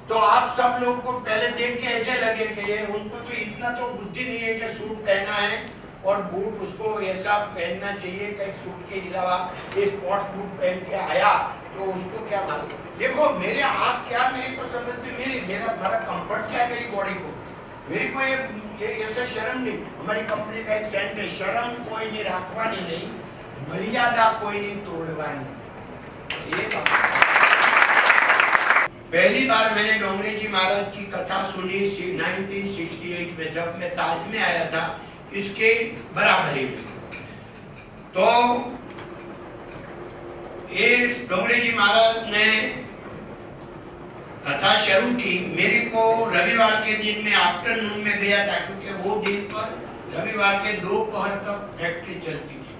तो आप सब लोग को पहले देख के ऐसे लगे कि ये उनको तो इतना तो बुद्धि नहीं है कि सूट पहना है और बूट उसको ऐसा पहनना चाहिए कि सूट के अलावा ये स्पोर्ट्स बूट पहन के आया तो उसको क्या मालूम। देखो मेरे आप क्या मेरे को समझते, मेरा कंफर्ट क्या है मेरी बॉडी को, मेरे को ये ऐसा शर्म नहीं। हमारी कंपनी का एक सेंट है, शर्म कोई नहीं रखवानी नहीं, मर्यादा कोई नहीं तोड़वानी। ये पहली बार मैंने डोंगरे जी महाराज की कथा सुनी 1968 में, जब मैं ताज में आया था इसके बराबरी में। तो ये डोंगरे जी महाराज ने कथा शुरू की। मेरे को रविवार के दिन में आफ्टरनून में गया था, क्योंकि वो दिन पर रविवार के दोपहर तक फैक्ट्री चलती थी,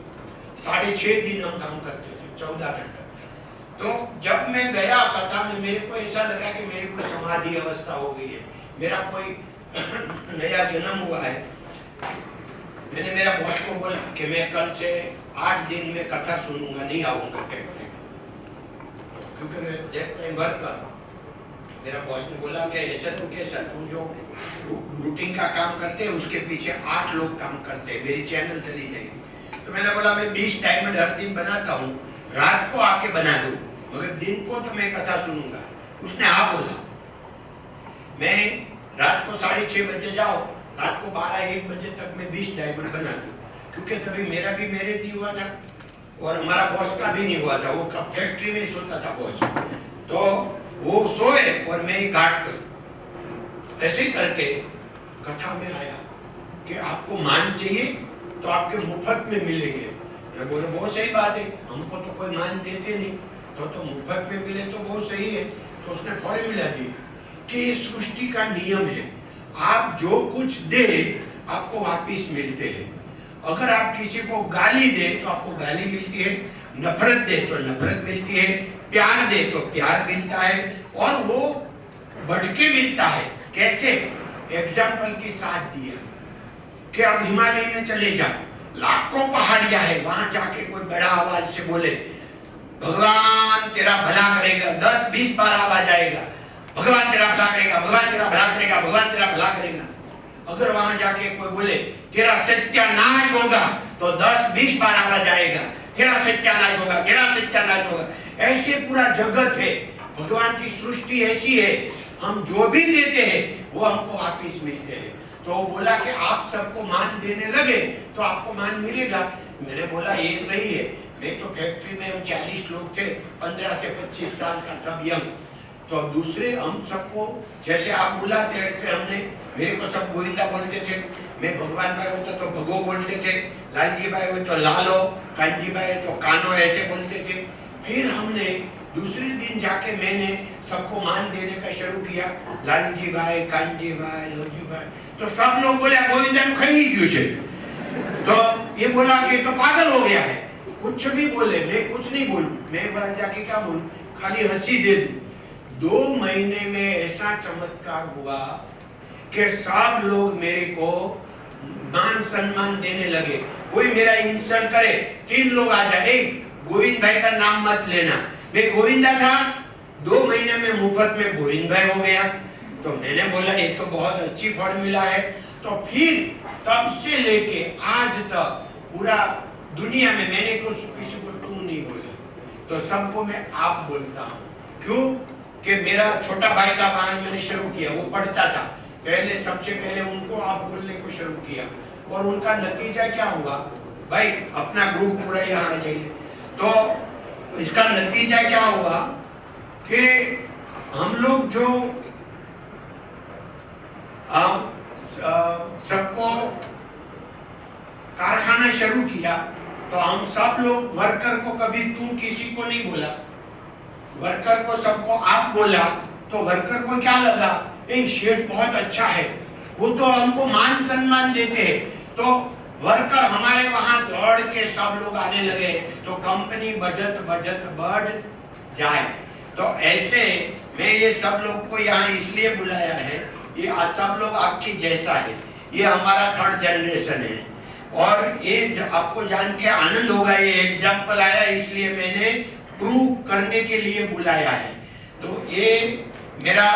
6.5 दिन हम काम करते थे, 14 घंटा। तो जब मैं गया कथा में मेरे को ऐसा लगा कि मेरे को समाधि अवस्था हो गई है, मेरा कोई नया जन्म हुआ है। मैंने मेरा बॉस को बोला कि मैं कल से 8 दिन में कथा सुनूंगा, नहीं आऊंगा फैक्ट्री, क्योंकि मैं दैट टाइम वर्क कर। मेरा बॉस ने बोला कि ऐसा तो कैसा, तुम जो रूटीन का काम करते हैं उसके पीछे 8 लोग काम करते हैं, मेरी चैनल चली जाएगी। तो मैंने बोला मैं 20 डायमंड हर दिन बनाता हूँ, रात को आके बना दूं, मगर दिन को तो मैं कथा सुनूंगा। उसने हाँ बोला। मैं रात को 6:30 बजे जाओ, रात को 12-1 बजे तक मैं 20 डायमंड बना दूं, क्योंकि तभी मेरा भी मैरिज नहीं हुआ था और हमारा बॉस का भी नहीं हुआ था, वो कब फैक्ट्री में ही सोता था बॉस। तो वो सोए और मैं ही घाट कर ऐसे करके कथा में आया कि आपको मान चाहिए तो आपके मुफ्त में मिलेंगे। मैं बोला बहुत सही बात है, हमको तो कोई मान देते नहीं, तो मुफ्त में मिले तो बहुत सही है। तो उसने फॉर्मूला दी कि ये सृष्टि का नियम है, आप जो कुछ दे आपको वापिस मिलते हैं। अगर आप किसी को गाली दे तो आपको गाली मिलती है, नफरत दे तो नफरत मिलती है, प्यार दे तो प्यार मिलता है, और वो बढ़ के मिलता है। कैसे? एग्जाम्पल की साथ दिया कि अब हिमालय में चले जाओ, लाखों पहाड़ियां है, वहां जाके कोई बड़ा आवाज से बोले भगवान तेरा भला करेगा, 10-20 बार आवाज आएगा, भगवान तेरा भला करेगा, भगवान तेरा भला करेगा, भगवान तेरा भला करेगा। अगर वहां जाके कोई बोले तेरा सत्यानाश होगा, तो 10-20 बार आवाज आएगा, तेरा सत्यानाश होगा, तेरा सत्यानाश होगा। ऐसे पूरा जगत है, भगवान की सृष्टि ऐसी है, हम जो भी देते हैं वो हमको वापिस मिलते हैं। तो वो बोला कि आप सबको मान देने लगे तो आपको मान मिलेगा। मैंने बोला ये सही है, मैं तो फैक्ट्री में हम 40 लोग थे, 15 से 25 साल का सब यंग, तो दूसरे हम सबको जैसे आप बुलाते थे, हमने मेरे को सब गोविंदा बोलते थे, मैं भगवान भाई होता तो भगो बोलते थे, लालजी भाई हो तो लालो, कांजी भाई तो कानो ऐसे बोलते थे। फिर हमने दूसरे दिन जाके मैंने सबको मान देने का शुरू किया, लालजी भाई, कांजी भाई, लोजी भाई, तो सब लोग बोले गोविंदा खाई क्यों से, तो ये बोला कि तो पागल हो गया है, कुछ भी बोले, मैं कुछ नहीं बोलूं, मैं वहां जाके क्या बोलूं, खाली हंसी दे दूं। 2 महीने में ऐसा चमत्कार हुआ कि सब लोग मेरे को मान सम्मान देने लगे। कोई मेरा इंसल्ट करे, 3 लोग आ जाए, गोविंद भाई का नाम मत लेना, मैं गोविंदा था, 2 महीने में मुफ्त में गोविंद भाई हो गया। तो मैंने बोला ये तो बहुत अच्छी फॉर्मूला है। तो फिर तब से लेके आज तक पूरा दुनिया में मैंने तो किसी को तू नहीं बोला, तो सबको मैं आप बोलता हूँ। क्यों कि मेरा छोटा भाई का बाण मैंने शुरू किया, वो पढ़ता था, पहले सबसे पहले उनको आप बोलने को शुरू किया, और उनका नतीजा क्या हुआ, भाई अपना ग्रुप पूरा यहाँ आ जाइए। तो इसका नतीजा क्या हुआ कि हम लोग जो सबको कारखाना शुरू किया, तो हम सब लोग वर्कर को कभी तू किसी को नहीं बोला, वर्कर को सबको आप बोला। तो वर्कर को क्या लगा, ए शेठ बहुत अच्छा है, वो तो हमको मान सम्मान देते हैं, तो वर्कर हमारे वहां दौड़ के सब लोग आने लगे, तो कंपनी बढ़ जाए। तो ऐसे मैं ये सब लोग को यहाँ इसलिए बुलाया है, ये सब लोग आपकी जैसा है, ये हमारा 3rd जनरेशन है, और ये आपको जान के आनंद होगा, ये एग्जाम्पल आया इसलिए मैंने प्रूव करने के लिए बुलाया है। तो ये मेरा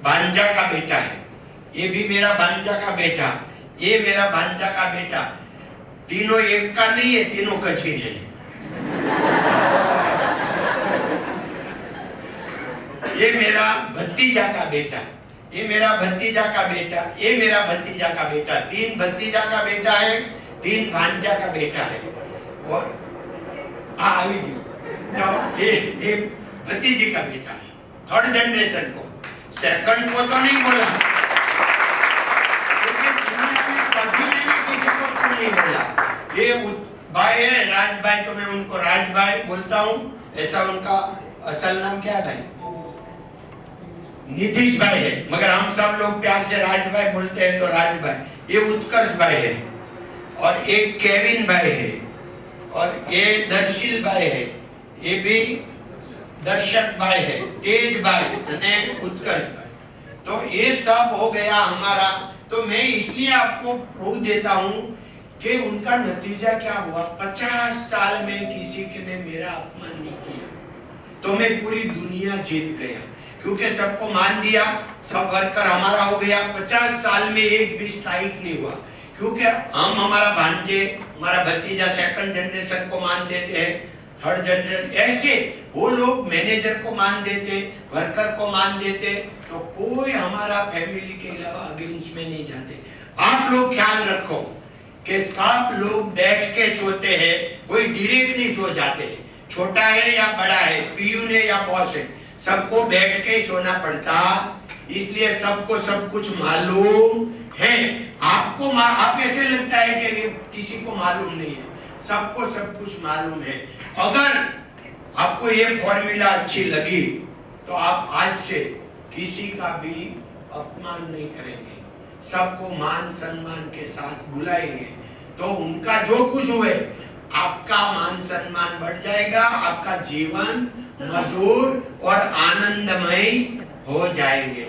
भांजा का बेटा है, ये भी मेरा भांजा का बेटा, ये मेरा भांजा का बेटा, तीनों एक का नहीं है, तीनों कछिन है। ये मेरा भतीजा का बेटा, ये मेरा भतीजा का बेटा, ये मेरा भतीजा का बेटा, 3 भतीजा का बेटा है, 3 भांजा का बेटा है, और ये भतीजी का बेटा है, 3rd जनरेशन को, 2nd को तो नहीं बोला, कभी मैंने किसी को तो नहीं बोला। ये भाई है राज भाई, तो मैं उनको राज भाई बोलता हूँ, ऐसा उनका असल नाम क्या है, नीतीश भाई है, मगर हम सब लोग प्यार से राज भाई बोलते हैं, तो राज भाई। ये उत्कर्ष भाई है, और एक केविन भाई है, और ये दर्शिल भाई है, ये भी दर्शक भाई है, तेज भाई ने उत्कर्ष भाई। तो ये सब हो गया हमारा। तो मैं इसलिए आपको प्रूफ देता हूँ कि उनका नतीजा क्या हुआ, 50 साल में किसी ने मेरा अपमान नहीं किया, तो मैं पूरी दुनिया जीत गया, क्योंकि सबको मान दिया, सब वर्कर हमारा हो गया। 50 साल में एक भी स्ट्राइक नहीं हुआ, क्योंकि हम हमारा भांजे, हमारा भतीजा 2nd जनरेशन को मान देते हैं, 3rd जनरेशन, ऐसे वो लोग मैनेजर को मान देते, वर्कर को मान देते, तो कोई हमारा फैमिली के अलावा अगेंस्ट में नहीं जाते। आप लोग ख्याल रखो कि सब लोग बैठ के सोते हैं, कोई डायरेक्ट नहीं सो जाते, छोटा है या बड़ा है, पीयून है या बॉस है, सबको बैठ के ही सोना पड़ता, इसलिए सबको सब कुछ मालूम है। आपको आप ऐसे लगता है कि किसी को मालूम नहीं है, सबको सब कुछ मालूम है। अगर आपको ये फॉर्मूला अच्छी लगी तो आप आज से किसी का भी अपमान नहीं करेंगे, सबको मान सम्मान के साथ बुलाएंगे, तो उनका जो कुछ हुए आपका मान सम्मान बढ़ जाएगा, आपका जीवन मधुर और आनंदमय हो जाएंगे।